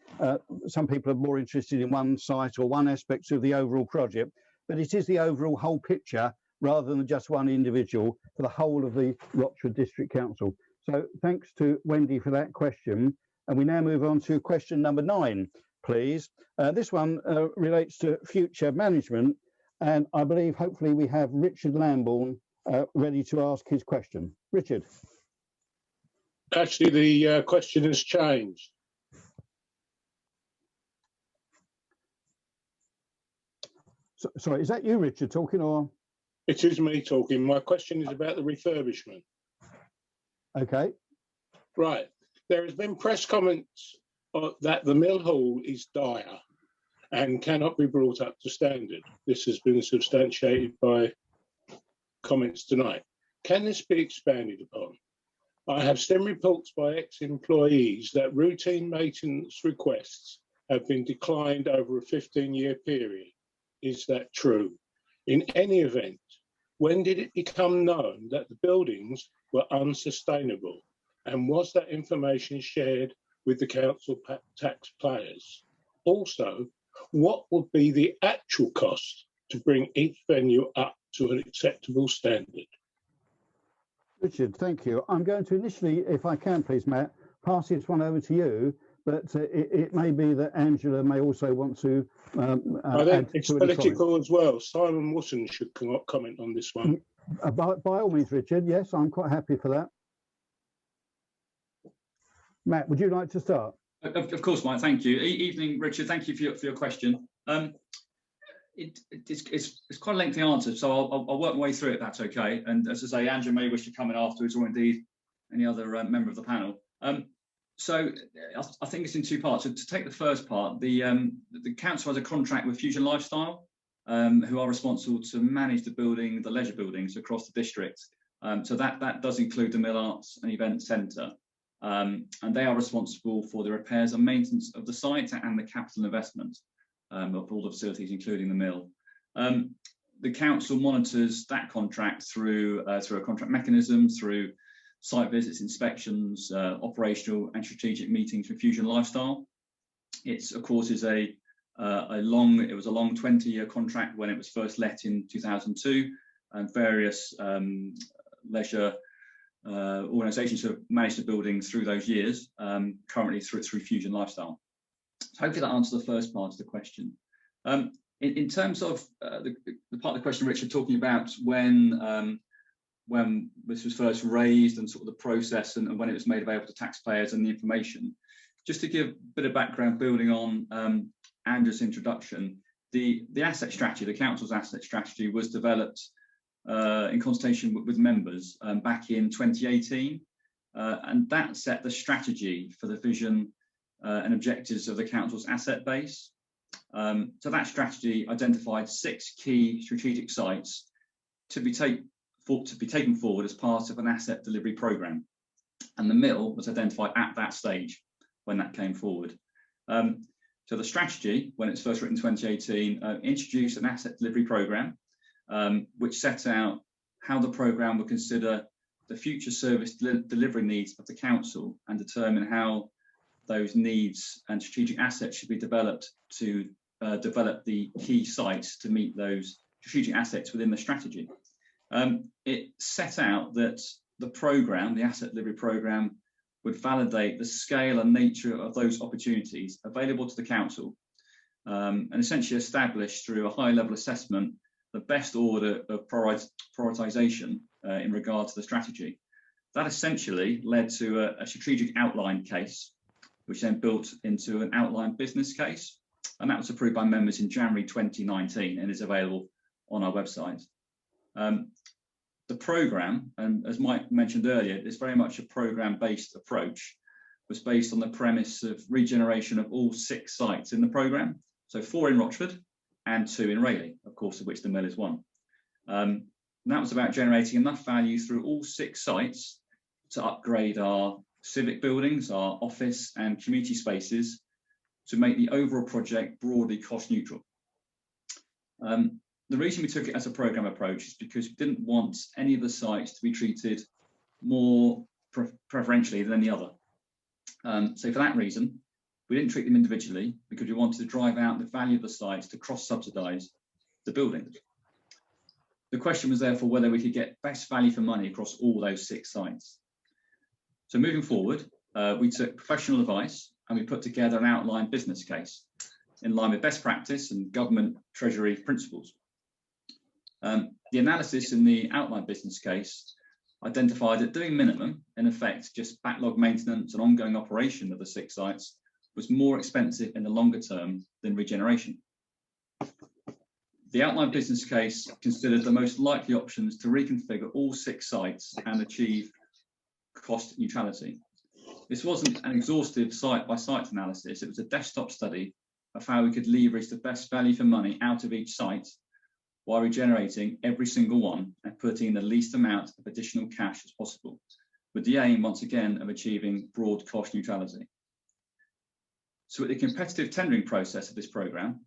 some people are more interested in one site or one aspect of the overall project, but it is the overall whole picture rather than just one individual for the whole of the Rochford District Council. So thanks to Wendy for that question. And we now move on to question number 9, please. This one relates to future management, and I believe hopefully we have Richard Lambourne ready to ask his question. Richard. Actually, the question has changed. Sorry, is that you, Richard, talking, or? It is me talking. My question is about the refurbishment. Okay. Right. There has been press comments that the mill hall is dire and cannot be brought up to standard. This has been substantiated by comments tonight. Can this be expanded upon? I have seen reports by ex-employees that routine maintenance requests have been declined over a 15-year period. Is that true? In any event, When did it become known that the buildings were unsustainable? And was that information shared with the council taxpayers? Also, what would be the actual cost to bring each venue up to an acceptable standard? Richard, thank you. I'm going to initially, if I can please, Matt, pass this one over to you, but it may be that Angela may also want to I think it's political as well. Simon Wootton should comment on this one. By all means, Richard, yes, I'm quite happy for that. Matt, would you like to start? Of course, Mike, thank you. Evening, Richard, thank you for your question. It's quite a lengthy answer, so I'll work my way through it, if that's okay. And as I say, Angela may wish to come in afterwards, or indeed any other member of the panel. So I think it's in two parts. So to take the first part, the council has a contract with Fusion Lifestyle, who are responsible to manage the leisure buildings across the district. So that does include the Mill Arts and Event Centre. And they are responsible for the repairs and maintenance of the site and the capital investment of all the facilities, including the mill. The council monitors that contract through a contract mechanism, through site visits, inspections, operational and strategic meetings with Fusion Lifestyle. It's, of course, is it was a long 20-year contract when it was first let in 2002, and various leisure organisations have managed the building through those years, currently through Fusion Lifestyle. So hopefully that answers the first part of the question. In terms of the part of the question, Richard, talking about when this was first raised and sort of the process and when it was made available to taxpayers and the information, just to give a bit of background building on Andrew's introduction, the asset strategy, the council's asset strategy, was developed in consultation with members back in 2018, and that set the strategy for the vision and objectives of the council's asset base. So that strategy identified 6 key strategic sites to be taken forward as part of an asset delivery programme, and the mill was identified at that stage when that came forward. So the strategy, when it's first written in 2018, introduced an asset delivery programme, which set out how the programme would consider the future service delivery needs of the council and determine how those needs and strategic assets should be developed to develop the key sites to meet those strategic assets within the strategy. It set out that the programme, the asset delivery programme, would validate the scale and nature of those opportunities available to the council, and essentially establish through a high-level assessment the best order of prioritisation in regard to the strategy. That essentially led to a strategic outline case, which then built into an outline business case, and that was approved by members in January 2019 and is available on our website. The programme, and as Mike mentioned earlier, it's very much a programme-based approach, was based on the premise of regeneration of all 6 sites in the programme, so 4 in Rochford and 2 in Rayleigh, of course, of which the mill is one. And that was about generating enough value through all 6 sites to upgrade our civic buildings, our office and community spaces, to make the overall project broadly cost neutral. The reason we took it as a programme approach is because we didn't want any of the sites to be treated more preferentially than any other. So for that reason, we didn't treat them individually, because we wanted to drive out the value of the sites to cross-subsidise the buildings. The question was therefore whether we could get best value for money across all those 6 sites. So moving forward, we took professional advice and we put together an outline business case in line with best practice and government treasury principles. The analysis in the outline business case identified that doing minimum, in effect, just backlog maintenance and ongoing operation of the 6 sites, was more expensive in the longer term than regeneration. The outline business case considered the most likely options to reconfigure all 6 sites and achieve cost neutrality. This wasn't an exhaustive site-by-site analysis, it was a desktop study of how we could leverage the best value for money out of each site while regenerating every single one and putting in the least amount of additional cash as possible, with the aim, once again, of achieving broad cost neutrality. So at the competitive tendering process of this programme,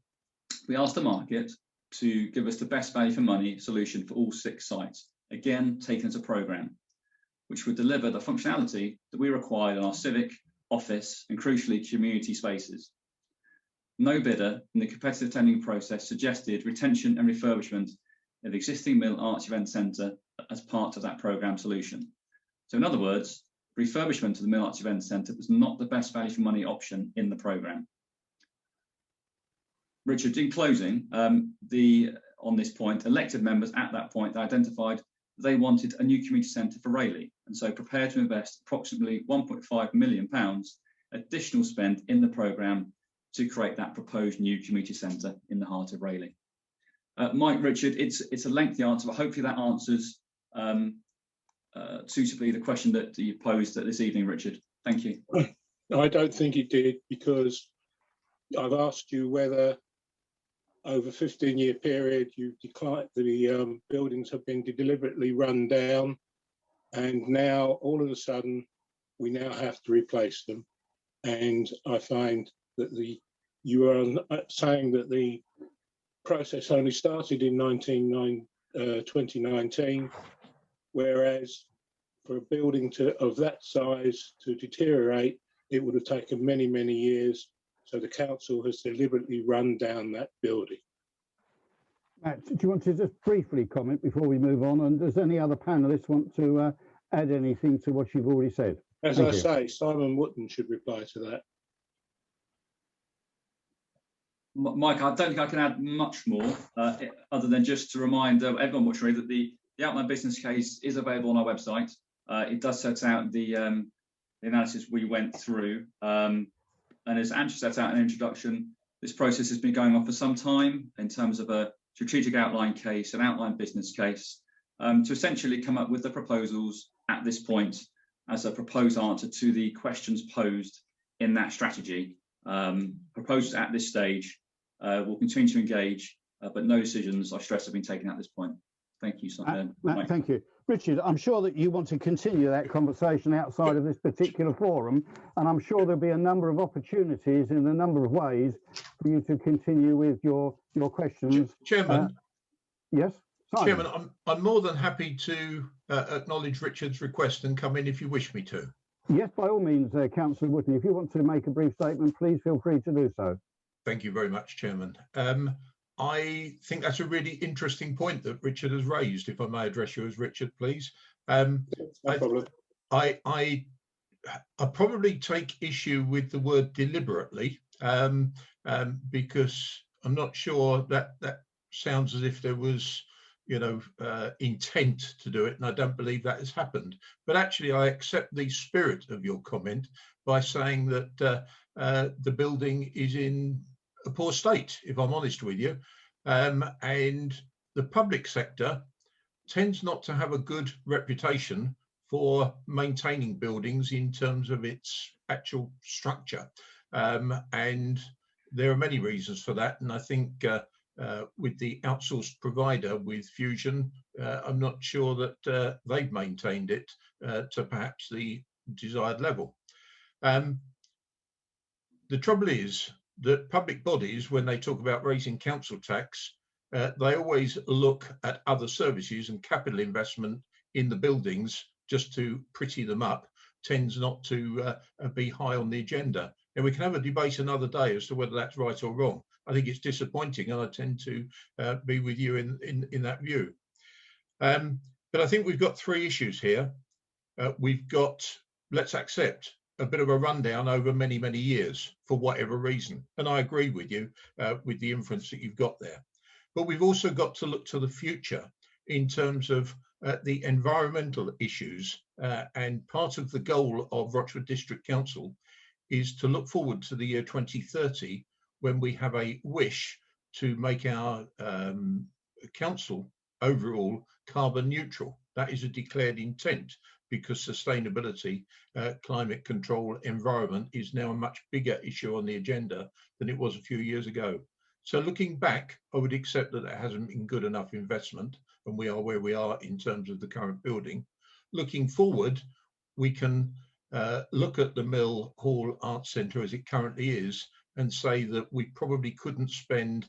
we asked the market to give us the best value for money solution for all 6 sites, again taken as a programme, which would deliver the functionality that we require in our civic, office and crucially community spaces. No bidder in the competitive tendering process suggested retention and refurbishment of the existing Mill Arts Event Centre as part of that programme solution. So in other words, refurbishment of the Mill Arts Event Centre was not the best value for money option in the programme. Richard, in closing, on this point, elected members at that point identified they wanted a new community centre for Rayleigh, and so prepared to invest approximately £1.5 million additional spend in the programme to create that proposed new community centre in the heart of Rayleigh. Mike, Richard, it's a lengthy answer, but hopefully that answers suitably the question that you posed this evening, Richard. Thank you. I don't think it did, because I've asked you whether over a 15-year period you've declined, the buildings have been deliberately run down, and now all of a sudden we now have to replace them. And I find that you are saying that the process only started in 2019, whereas for a building of that size to deteriorate, it would have taken many, many years. So the council has deliberately run down that building. Matt, do you want to just briefly comment before we move on? And does any other panelists want to add anything to what you've already said? As I say, Simon Wootton should reply to that. Mike, I don't think I can add much more, other than just to remind everyone watching that the outline business case is available on our website. It does set out the analysis we went through. And as Andrew set out in the introduction, this process has been going on for some time in terms of a strategic outline case, an outline business case, to essentially come up with the proposals at this point as a proposed answer to the questions posed in that strategy. Proposals at this stage will continue to engage, but no decisions, I stress, have been taken at this point. Thank you, Simon. Matt, thank you. Richard, I'm sure that you want to continue that conversation outside of this particular forum, and I'm sure there'll be a number of opportunities in a number of ways for you to continue with your questions. Chairman? Yes? Simon. Chairman, I'm more than happy to acknowledge Richard's request and come in if you wish me to. Yes, by all means, Councillor Wootton, if you want to make a brief statement, please feel free to do so. Thank you very much, Chairman. I think that's a really interesting point that Richard has raised, if I may address you as Richard, please. No problem. I probably take issue with the word deliberately, because I'm not sure that sounds as if there was, intent to do it, and I don't believe that has happened. But actually, I accept the spirit of your comment by saying that the building is in a poor state, if I'm honest with you, and the public sector tends not to have a good reputation for maintaining buildings in terms of its actual structure, and there are many reasons for that. And I think with the outsourced provider with Fusion, I'm not sure that they've maintained it to perhaps the desired level. The trouble is that public bodies, when they talk about raising council tax, they always look at other services, and capital investment in the buildings just to pretty them up tends not to be high on the agenda. And we can have a debate another day as to whether that's right or wrong. I think it's disappointing, and I tend to be with you in that view. But I think we've got 3 issues here. We've got, let's accept, a bit of a rundown over many, many years for whatever reason. And I agree with you with the inference that you've got there. But we've also got to look to the future in terms of the environmental issues. And part of the goal of Rochford District Council is to look forward to the year 2030, when we have a wish to make our council overall carbon neutral. That is a declared intent, because sustainability, climate control, environment is now a much bigger issue on the agenda than it was a few years ago. So looking back, I would accept that there hasn't been good enough investment, and we are where we are in terms of the current building. Looking forward, we can look at the Mill Hall Arts Centre as it currently is and say that we probably couldn't spend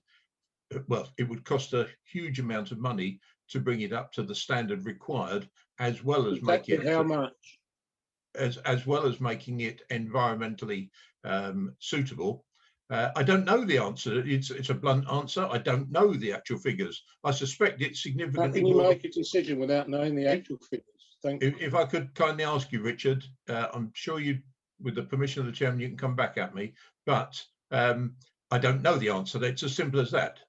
well, it would cost a huge amount of money to bring it up to the standard required, as well as make it how much? As well as making it environmentally suitable. I don't know the answer. It's a blunt answer. I don't know the actual figures. I suspect it's How significantly can you more. make a decision without knowing the actual figures? Thank you. If I could kindly ask you, Richard, I'm sure you, with the permission of the chairman, you can come back at me, but I don't know the answer. It's as simple as that.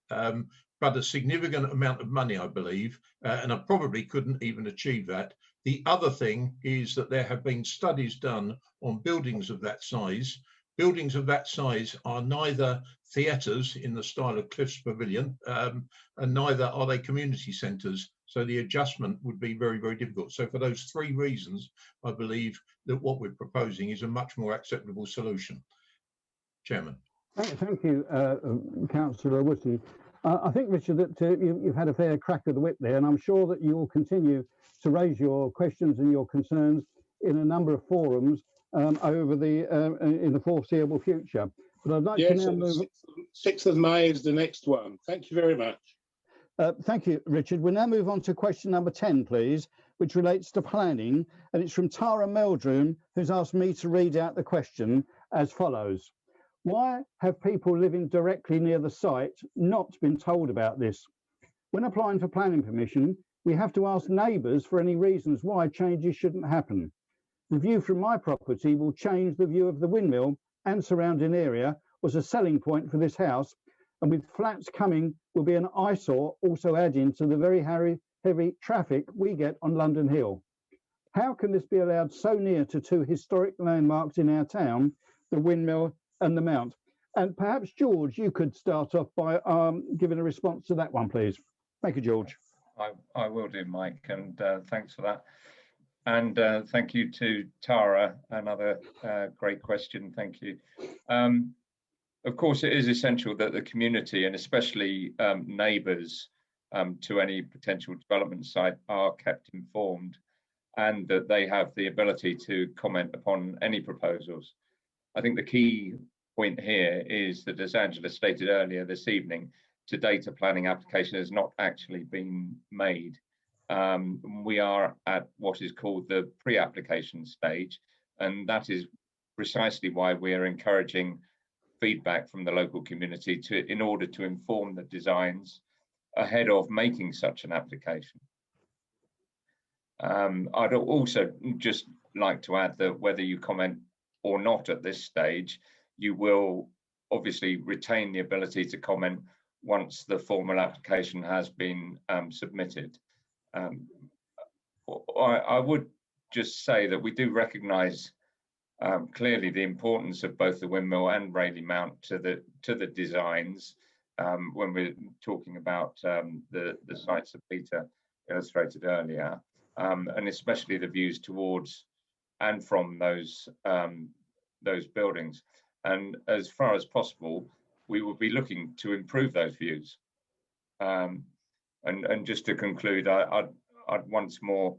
But a significant amount of money, I believe, and I probably couldn't even achieve that. The other thing is that there have been studies done on buildings of that size. Buildings of that size are neither theatres in the style of Cliff's Pavilion, and neither are they community centres. So the adjustment would be very, very difficult. So for those three reasons, I believe that what we're proposing is a much more acceptable solution. Chairman. Thank you, Councillor Wootton. I think, Richard, that you've had a fair crack of the whip there, and I'm sure that you will continue to raise your questions and your concerns in a number of forums over in the foreseeable future. But I'd like to now move. 6th of May is the next one. Thank you very much. Thank you, Richard. We'll now move on to question number 10, please, which relates to planning, and it's from Tara Meldrum, who's asked me to read out the question as follows. Why have people living directly near the site not been told about this? When applying for planning permission, we have to ask neighbours for any reasons why changes shouldn't happen. The view from my property will change the view of the windmill and surrounding area, was a selling point for this house, and with flats coming will be an eyesore, also adding to the very heavy traffic we get on London Hill. How can this be allowed so near to two historic landmarks in our town, the windmill and the Mount? And perhaps, George, you could start off by giving a response to that one, please. Thank you, George. I will do, Mike, and thanks for that. And thank you to Tara, another great question, thank you. Of course, it is essential that the community, and especially neighbours to any potential development site, are kept informed, and that they have the ability to comment upon any proposals. I think the key point here is that, as Angela stated earlier this evening, to date a planning application has not actually been made. We are at what is called the pre-application stage, and that is precisely why we are encouraging feedback from the local community in order to inform the designs ahead of making such an application. I'd also just like to add that whether you comment or not at this stage, you will obviously retain the ability to comment once the formal application has been submitted. I would just say that we do recognise clearly the importance of both the windmill and Rayleigh Mount to the designs when we're talking about the sites that Peter illustrated earlier, and especially the views towards and from those buildings. And as far as possible, we will be looking to improve those views. And just to conclude, I'd once more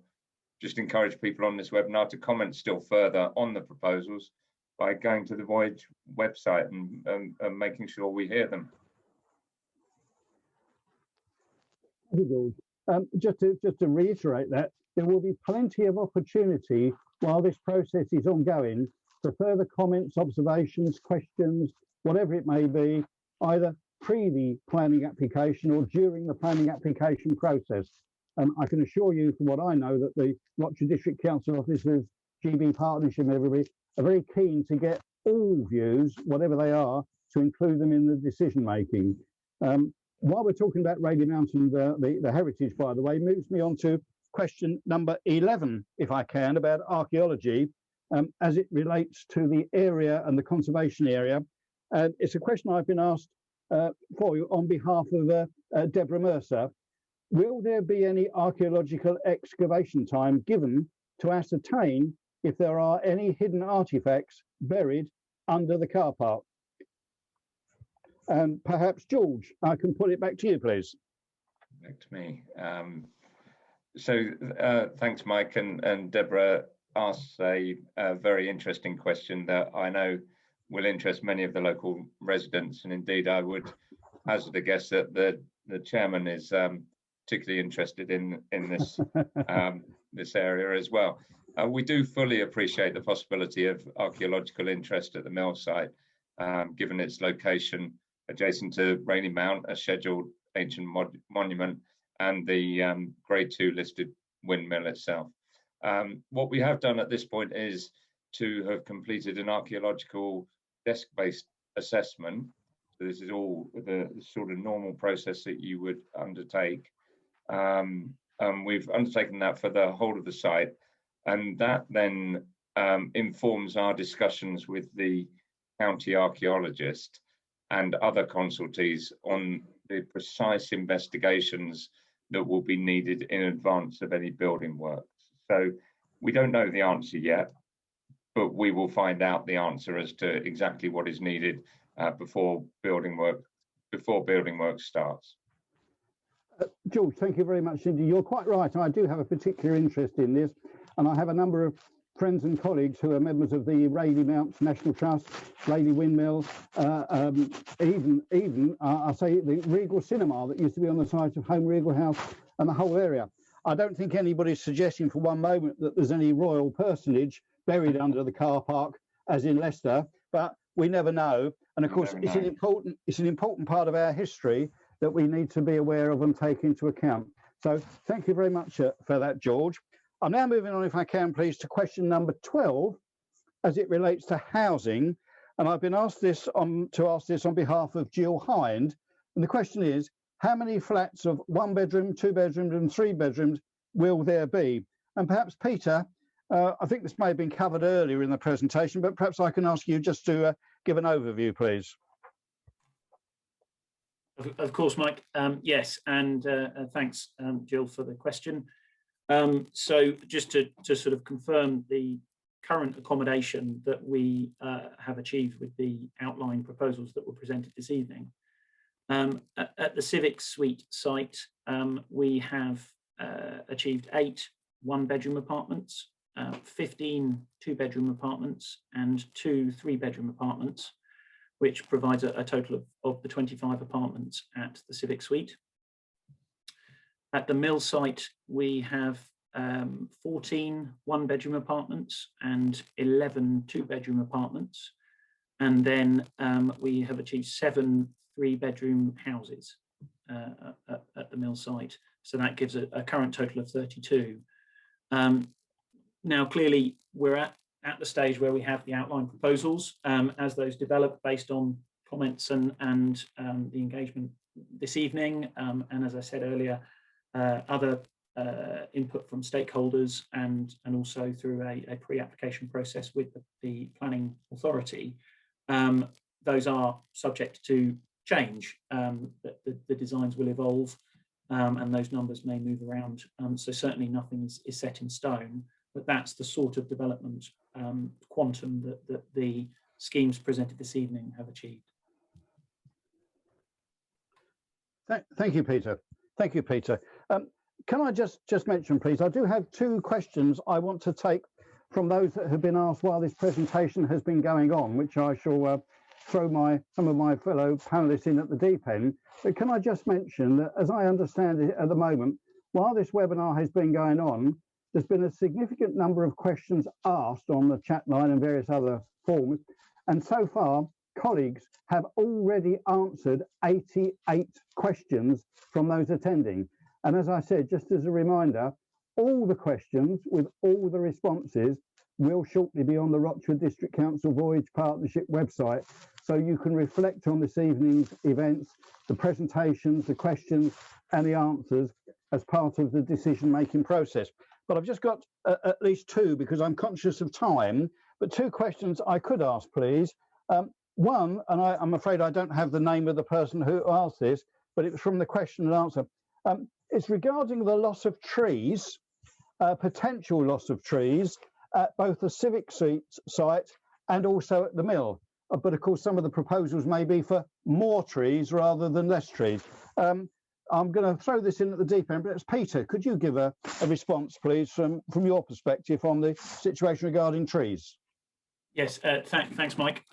just encourage people on this webinar to comment still further on the proposals by going to the Voyage website and making sure we hear them. Just to reiterate that, there will be plenty of opportunity while this process is ongoing for further comments, observations, questions, whatever it may be, either pre the planning application or during the planning application process. I can assure you, from what I know, that the Rochford District Council officers, GB Partnership and everybody are very keen to get all views, whatever they are, to include them in the decision making. While we're talking about Rayleigh Mount and the heritage, by the way, moves me on to question number 11, if I can, about archaeology, as it relates to the area and the conservation area. It's a question I've been asked for you on behalf of Deborah Mercer. Will there be any archaeological excavation time given to ascertain if there are any hidden artifacts buried under the car park? And perhaps, George, I can put it back to you, please. Back to me. Thanks, Mike. And Deborah asks a very interesting question that I know will interest many of the local residents. And indeed, I would hazard a guess that the chairman is particularly interested in this this area as well. We do fully appreciate the possibility of archaeological interest at the mill site, given its location adjacent to Rayleigh Mount, a scheduled ancient monument, and the Grade 2 listed windmill itself. What we have done at this point is to have completed an archaeological desk-based assessment. So this is all the sort of normal process that you would undertake. We've undertaken that for the whole of the site, and that then informs our discussions with the county archaeologist and other consultees on the precise investigations that will be needed in advance of any building works. So we don't know the answer yet, but we will find out the answer as to exactly what is needed before building work starts. George, thank you very much indeed. You're quite right. I do have a particular interest in this, and I have a number of friends and colleagues who are members of the Rayleigh Mounts National Trust, Rayleigh Windmill, even I say the Regal Cinema that used to be on the site of Home Regal House and the whole area. I don't think anybody's suggesting for one moment that there's any royal personage buried under the car park, as in Leicester, but we never know. And of course, it's an important part of our history that we need to be aware of and take into account. So thank you very much for that, George. I'm now moving on, if I can, please, to question number 12, as it relates to housing. And I've been asked this to ask this on behalf of Jill Hind. And the question is, how many flats of 1 bedroom, 2 bedrooms and 3 bedrooms will there be? And perhaps, Peter, I think this may have been covered earlier in the presentation, but perhaps I can ask you just to give an overview, please. Of course, Mike. Yes, and thanks, Jill, for the question. So just to sort of confirm the current accommodation that we have achieved with the outline proposals that were presented this evening. At the Civic Suite site, we have achieved 8 one-bedroom apartments, 15 two-bedroom apartments, and 2 three-bedroom apartments, which provides a total of the 25 apartments at the Civic Suite. At the mill site, we have 14 one-bedroom apartments and 11 two-bedroom apartments. And then we have achieved 7 three-bedroom houses at the mill site. So that gives a current total of 32. Now, clearly, we're at the stage where we have the outline proposals as those develop based on comments and the engagement this evening. And as I said earlier, other input from stakeholders and also through a pre-application process with the planning authority. Those are subject to change, the designs will evolve and those numbers may move around. So certainly nothing is set in stone, but that's the sort of development quantum that the schemes presented this evening have achieved. Thank you, Peter. Thank you, Peter. Can I just mention, please, I do have 2 questions I want to take from those that have been asked while this presentation has been going on, which I shall throw some of my fellow panelists in at the deep end. But can I just mention that, as I understand it at the moment, while this webinar has been going on, there's been a significant number of questions asked on the chat line and various other forms. And so far, colleagues have already answered 88 questions from those attending. And as I said, just as a reminder, all the questions with all the responses will shortly be on the Rochford District Council Voyage Partnership website. So you can reflect on this evening's events, the presentations, the questions and the answers as part of the decision-making process. But I've just got at least 2 because I'm conscious of time, but 2 questions I could ask, please. One, and I'm afraid I don't have the name of the person who asked this, but it was from the question and answer. It's regarding the loss of trees, potential loss of trees at both the Civic site and also at the mill. But of course, some of the proposals may be for more trees rather than less trees. I'm going to throw this in at the deep end, but it's Peter. Could you give a response, please, from your perspective on the situation regarding trees? Yes, thanks, Mike.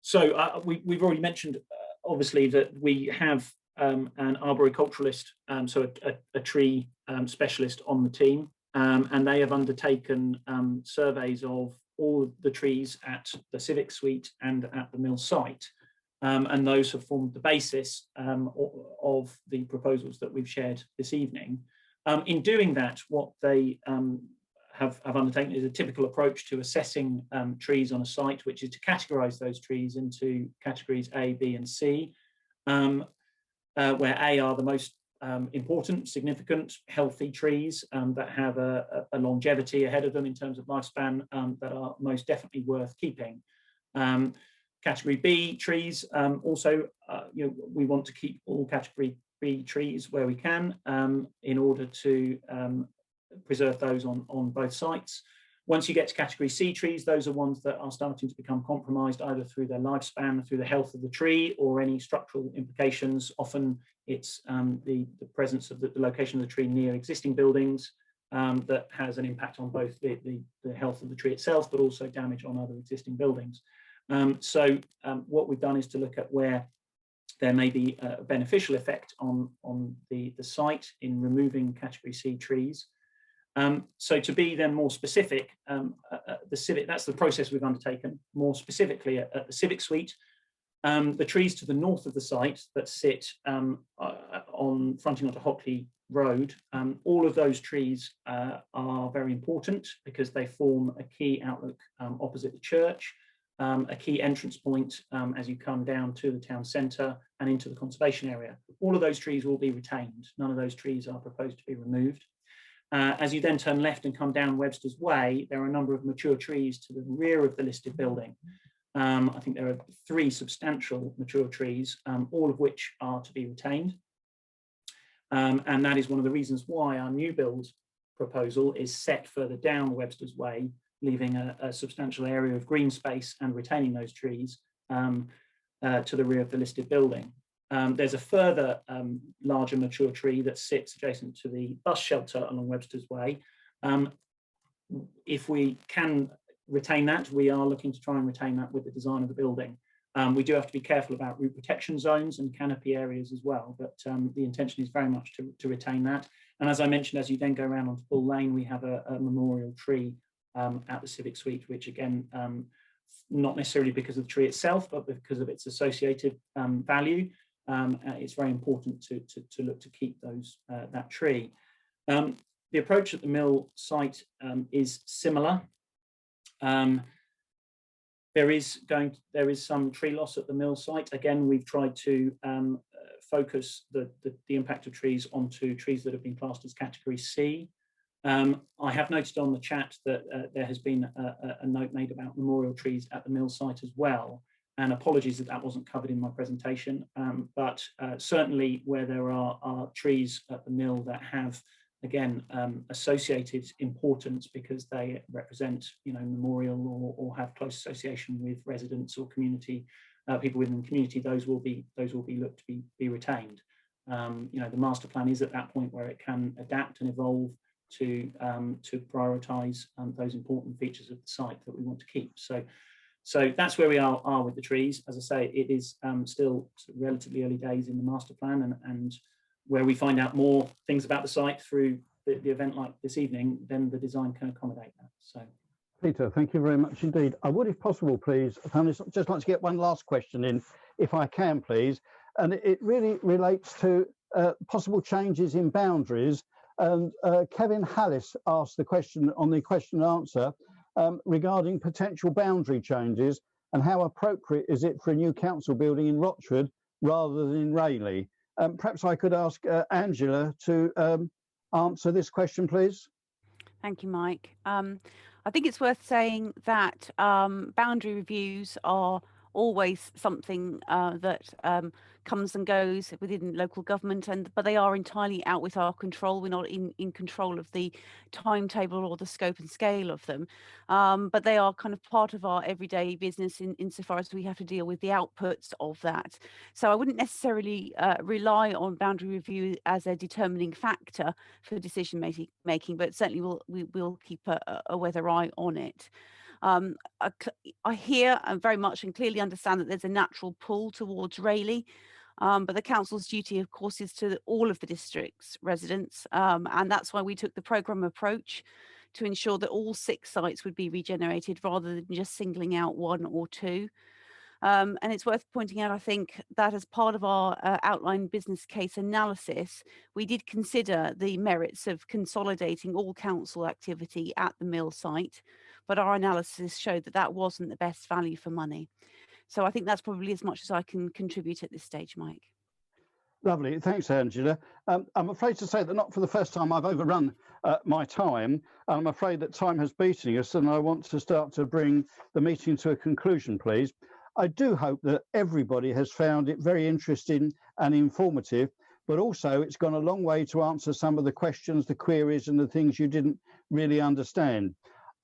So we've already mentioned obviously that we have an arboriculturalist, so a tree specialist on the team, and they have undertaken surveys of all the trees at the Civic suite and at the mill site. And those have formed the basis of the proposals that we've shared this evening. In doing that, what they have undertaken is a typical approach to assessing trees on a site, which is to categorise those trees into categories A, B and C, where A are the most important, significant, healthy trees that have a longevity ahead of them in terms of lifespan that are most definitely worth keeping. Category B trees, also, we want to keep all category B trees where we can in order to preserve those on both sites. Once you get to category C trees, those are ones that are starting to become compromised either through their lifespan, through the health of the tree, or any structural implications. Often it's the presence of the location of the tree near existing buildings that has an impact on both the health of the tree itself, but also damage on other existing buildings. So what we've done is to look at where there may be a beneficial effect on the site in removing category C trees. So to be then more specific, the Civic, that's the process we've undertaken. More specifically at the Civic suite, the trees to the north of the site that sit on fronting onto Hockley Road, all of those trees are very important because they form a key outlook opposite the church. A key entrance point as you come down to the town centre and into the conservation area. All of those trees will be retained. None of those trees are proposed to be removed. As you then turn left and come down Webster's Way, there are a number of mature trees to the rear of the listed building. I think there are 3 substantial mature trees, all of which are to be retained. And that is one of the reasons why our new build proposal is set further down Webster's Way, leaving a substantial area of green space and retaining those trees to the rear of the listed building. There's a further larger mature tree that sits adjacent to the bus shelter along Webster's Way. If we can retain that, we are looking to try and retain that with the design of the building. We do have to be careful about root protection zones and canopy areas as well, but the intention is very much to retain that. And as I mentioned, as you then go around onto Bull Lane, we have a memorial tree at the Civic suite, which again, not necessarily because of the tree itself, but because of its associated value. It's very important to look to keep those that tree. The approach at the mill site is similar. There is some tree loss at the mill site. Again, we've tried to focus the impact of trees onto trees that have been classed as category C. I have noted on the chat that there has been a note made about memorial trees at the mill site as well. And apologies that wasn't covered in my presentation, but certainly where there are trees at the mill that have, again, associated importance because they represent, memorial or have close association with residents or community, people within the community, those will be looked to be retained. The master plan is at that point where it can adapt and evolve to prioritise those important features of the site that we want to keep. So that's where we are with the trees. As I say, it is still relatively early days in the master plan, and where we find out more things about the site through the event like this evening, then the design can accommodate that. So, Peter, thank you very much indeed. I would, if possible, please, just like to get one last question in, if I can, please. And it really relates to possible changes in boundaries. And Kevin Hallis asked the question on the question and answer regarding potential boundary changes and how appropriate is it for a new council building in Rochford rather than in Rayleigh. Perhaps I could ask Angela to answer this question, please. Thank you, Mike. I think it's worth saying that boundary reviews are always something that comes and goes within local government, but they are entirely out with our control. We're not in control of the timetable or the scope and scale of them, but they are kind of part of our everyday business insofar as we have to deal with the outputs of that. So I wouldn't necessarily rely on boundary review as a determining factor for decision making, but certainly we will keep a weather eye on it. I hear and very much and clearly understand that there's a natural pull towards Rayleigh, but the council's duty, of course, is to all of the district's residents, and that's why we took the programme approach to ensure that all 6 sites would be regenerated rather than just singling out 1 or 2. And it's worth pointing out, I think, that as part of our outline business case analysis, we did consider the merits of consolidating all council activity at the mill site, but our analysis showed that that wasn't the best value for money. So I think that's probably as much as I can contribute at this stage, Mike. Lovely. Thanks, Angela. I'm afraid to say that not for the first time I've overrun my time. I'm afraid that time has beaten us and I want to start to bring the meeting to a conclusion, please. I do hope that everybody has found it very interesting and informative, but also it's gone a long way to answer some of the questions, the queries and the things you didn't really understand.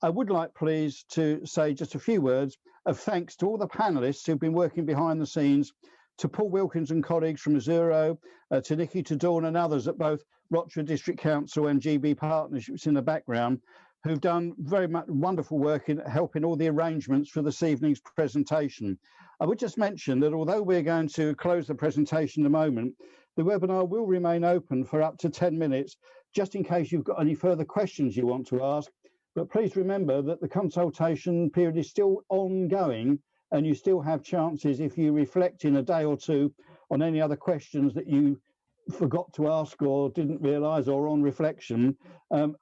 I would like, please, to say just a few words of thanks to all the panellists who've been working behind the scenes, to Paul Wilkins and colleagues from Azuro, to Nikki, to Dawn and others at both Rochford District Council and GB Partnerships in the background, who've done very much wonderful work in helping all the arrangements for this evening's presentation. I would just mention that although we're going to close the presentation in a moment, the webinar will remain open for up to 10 minutes, just in case you've got any further questions you want to ask. But please remember that the consultation period is still ongoing and you still have chances, if you reflect in a day or two on any other questions that you forgot to ask or didn't realise, or on reflection,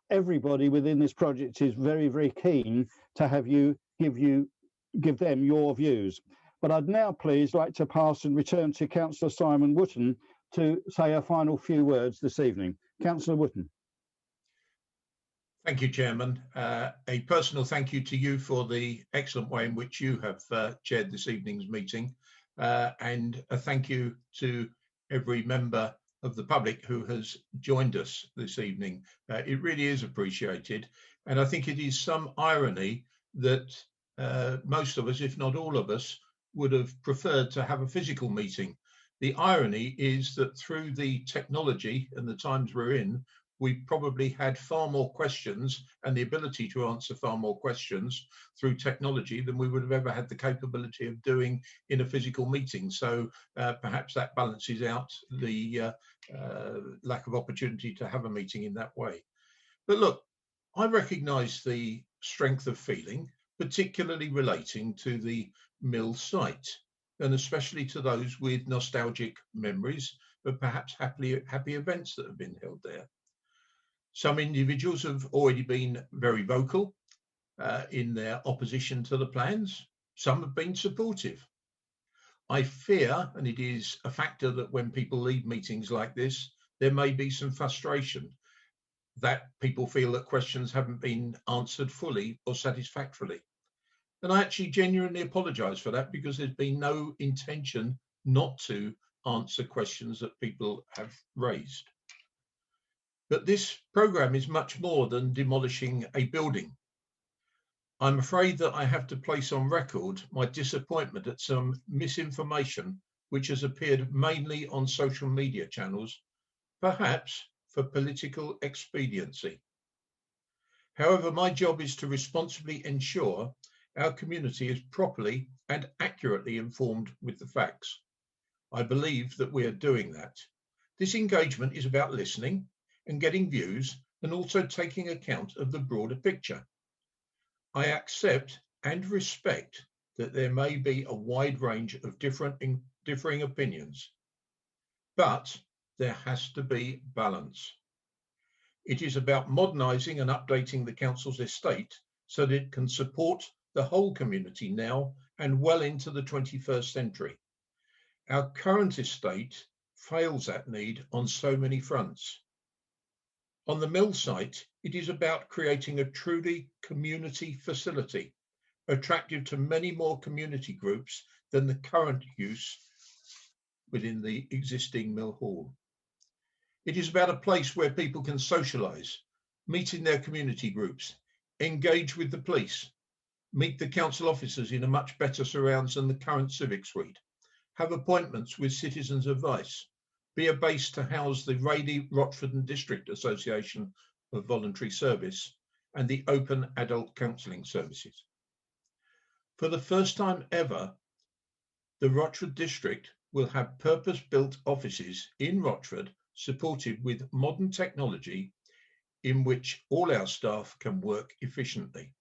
everybody within this project is very, very keen to have you give them your views. But I'd now please like to pass and return to Councillor Simon Wootton to say a final few words this evening. Councillor Wootton. Thank you, Chairman. A personal thank you to you for the excellent way in which you have chaired this evening's meeting, and a thank you to every member of the public who has joined us this evening. It really is appreciated, and I think it is some irony that most of us, if not all of us, would have preferred to have a physical meeting. The irony is that through the technology and the times we're in, we probably had far more questions and the ability to answer far more questions through technology than we would have ever had the capability of doing in a physical meeting. So perhaps that balances out the lack of opportunity to have a meeting in that way. But look, I recognise the strength of feeling, particularly relating to the mill site, and especially to those with nostalgic memories of perhaps happy events that have been held there. Some individuals have already been very vocal in their opposition to the plans. Some have been supportive. I fear, and it is a factor that when people leave meetings like this, there may be some frustration that people feel that questions haven't been answered fully or satisfactorily. And I actually genuinely apologise for that, because there's been no intention not to answer questions that people have raised. But this programme is much more than demolishing a building. I'm afraid that I have to place on record my disappointment at some misinformation which has appeared mainly on social media channels, perhaps for political expediency. However, my job is to responsibly ensure our community is properly and accurately informed with the facts. I believe that we are doing that. This engagement is about listening and getting views, and also taking account of the broader picture. I accept and respect that there may be a wide range of differing opinions, but there has to be balance. It is about modernising and updating the council's estate so that it can support the whole community now and well into the 21st century. Our current estate fails that need on so many fronts. On the mill site, it is about creating a truly community facility, attractive to many more community groups than the current use within the existing mill hall. It is about a place where people can socialise, meet in their community groups, engage with the police, meet the council officers in a much better surrounds than the current Civic suite, have appointments with citizens' advice, be a base to house the Rayleigh, Rochford and District Association of Voluntary Service and the Open Adult Counselling Services. For the first time ever, the Rochford district will have purpose-built offices in Rochford supported with modern technology in which all our staff can work efficiently.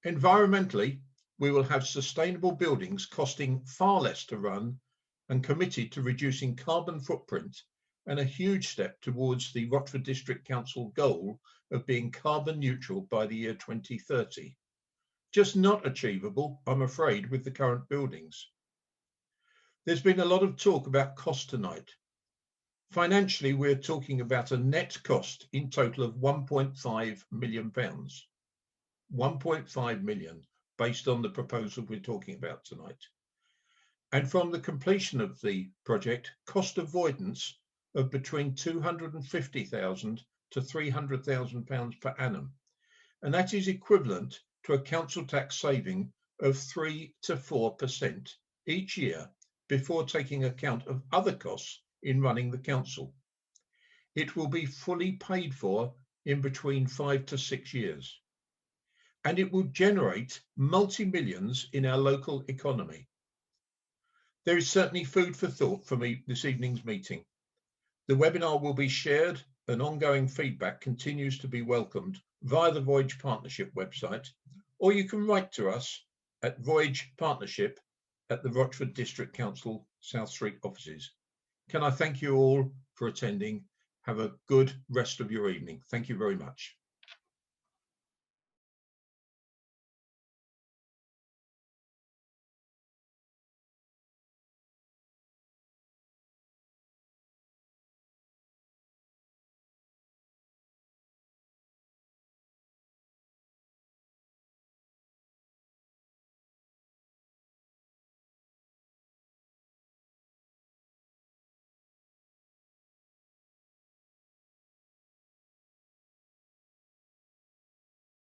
Environmentally, we will have sustainable buildings costing far less to run and committed to reducing carbon footprint, and a huge step towards the Rochford District Council goal of being carbon neutral by the year 2030. Just not achievable, I'm afraid, with the current buildings. There's been a lot of talk about cost tonight. Financially, we're talking about a net cost in total of £1.5 million. 1.5 million based on the proposal we're talking about tonight. And from the completion of the project, cost avoidance of between £250,000 to £300,000 per annum. And that is equivalent to a council tax saving of 3 to 4% each year before taking account of other costs in running the council. It will be fully paid for in between 5 to 6 years. And it will generate multi-millions in our local economy. There is certainly food for thought for me this evening's meeting. The webinar will be shared and ongoing feedback continues to be welcomed via the Voyage Partnership website, or you can write to us at Voyage Partnership at the Rochford District Council South Street offices. Can I thank you all for attending? Have a good rest of your evening. Thank you very much.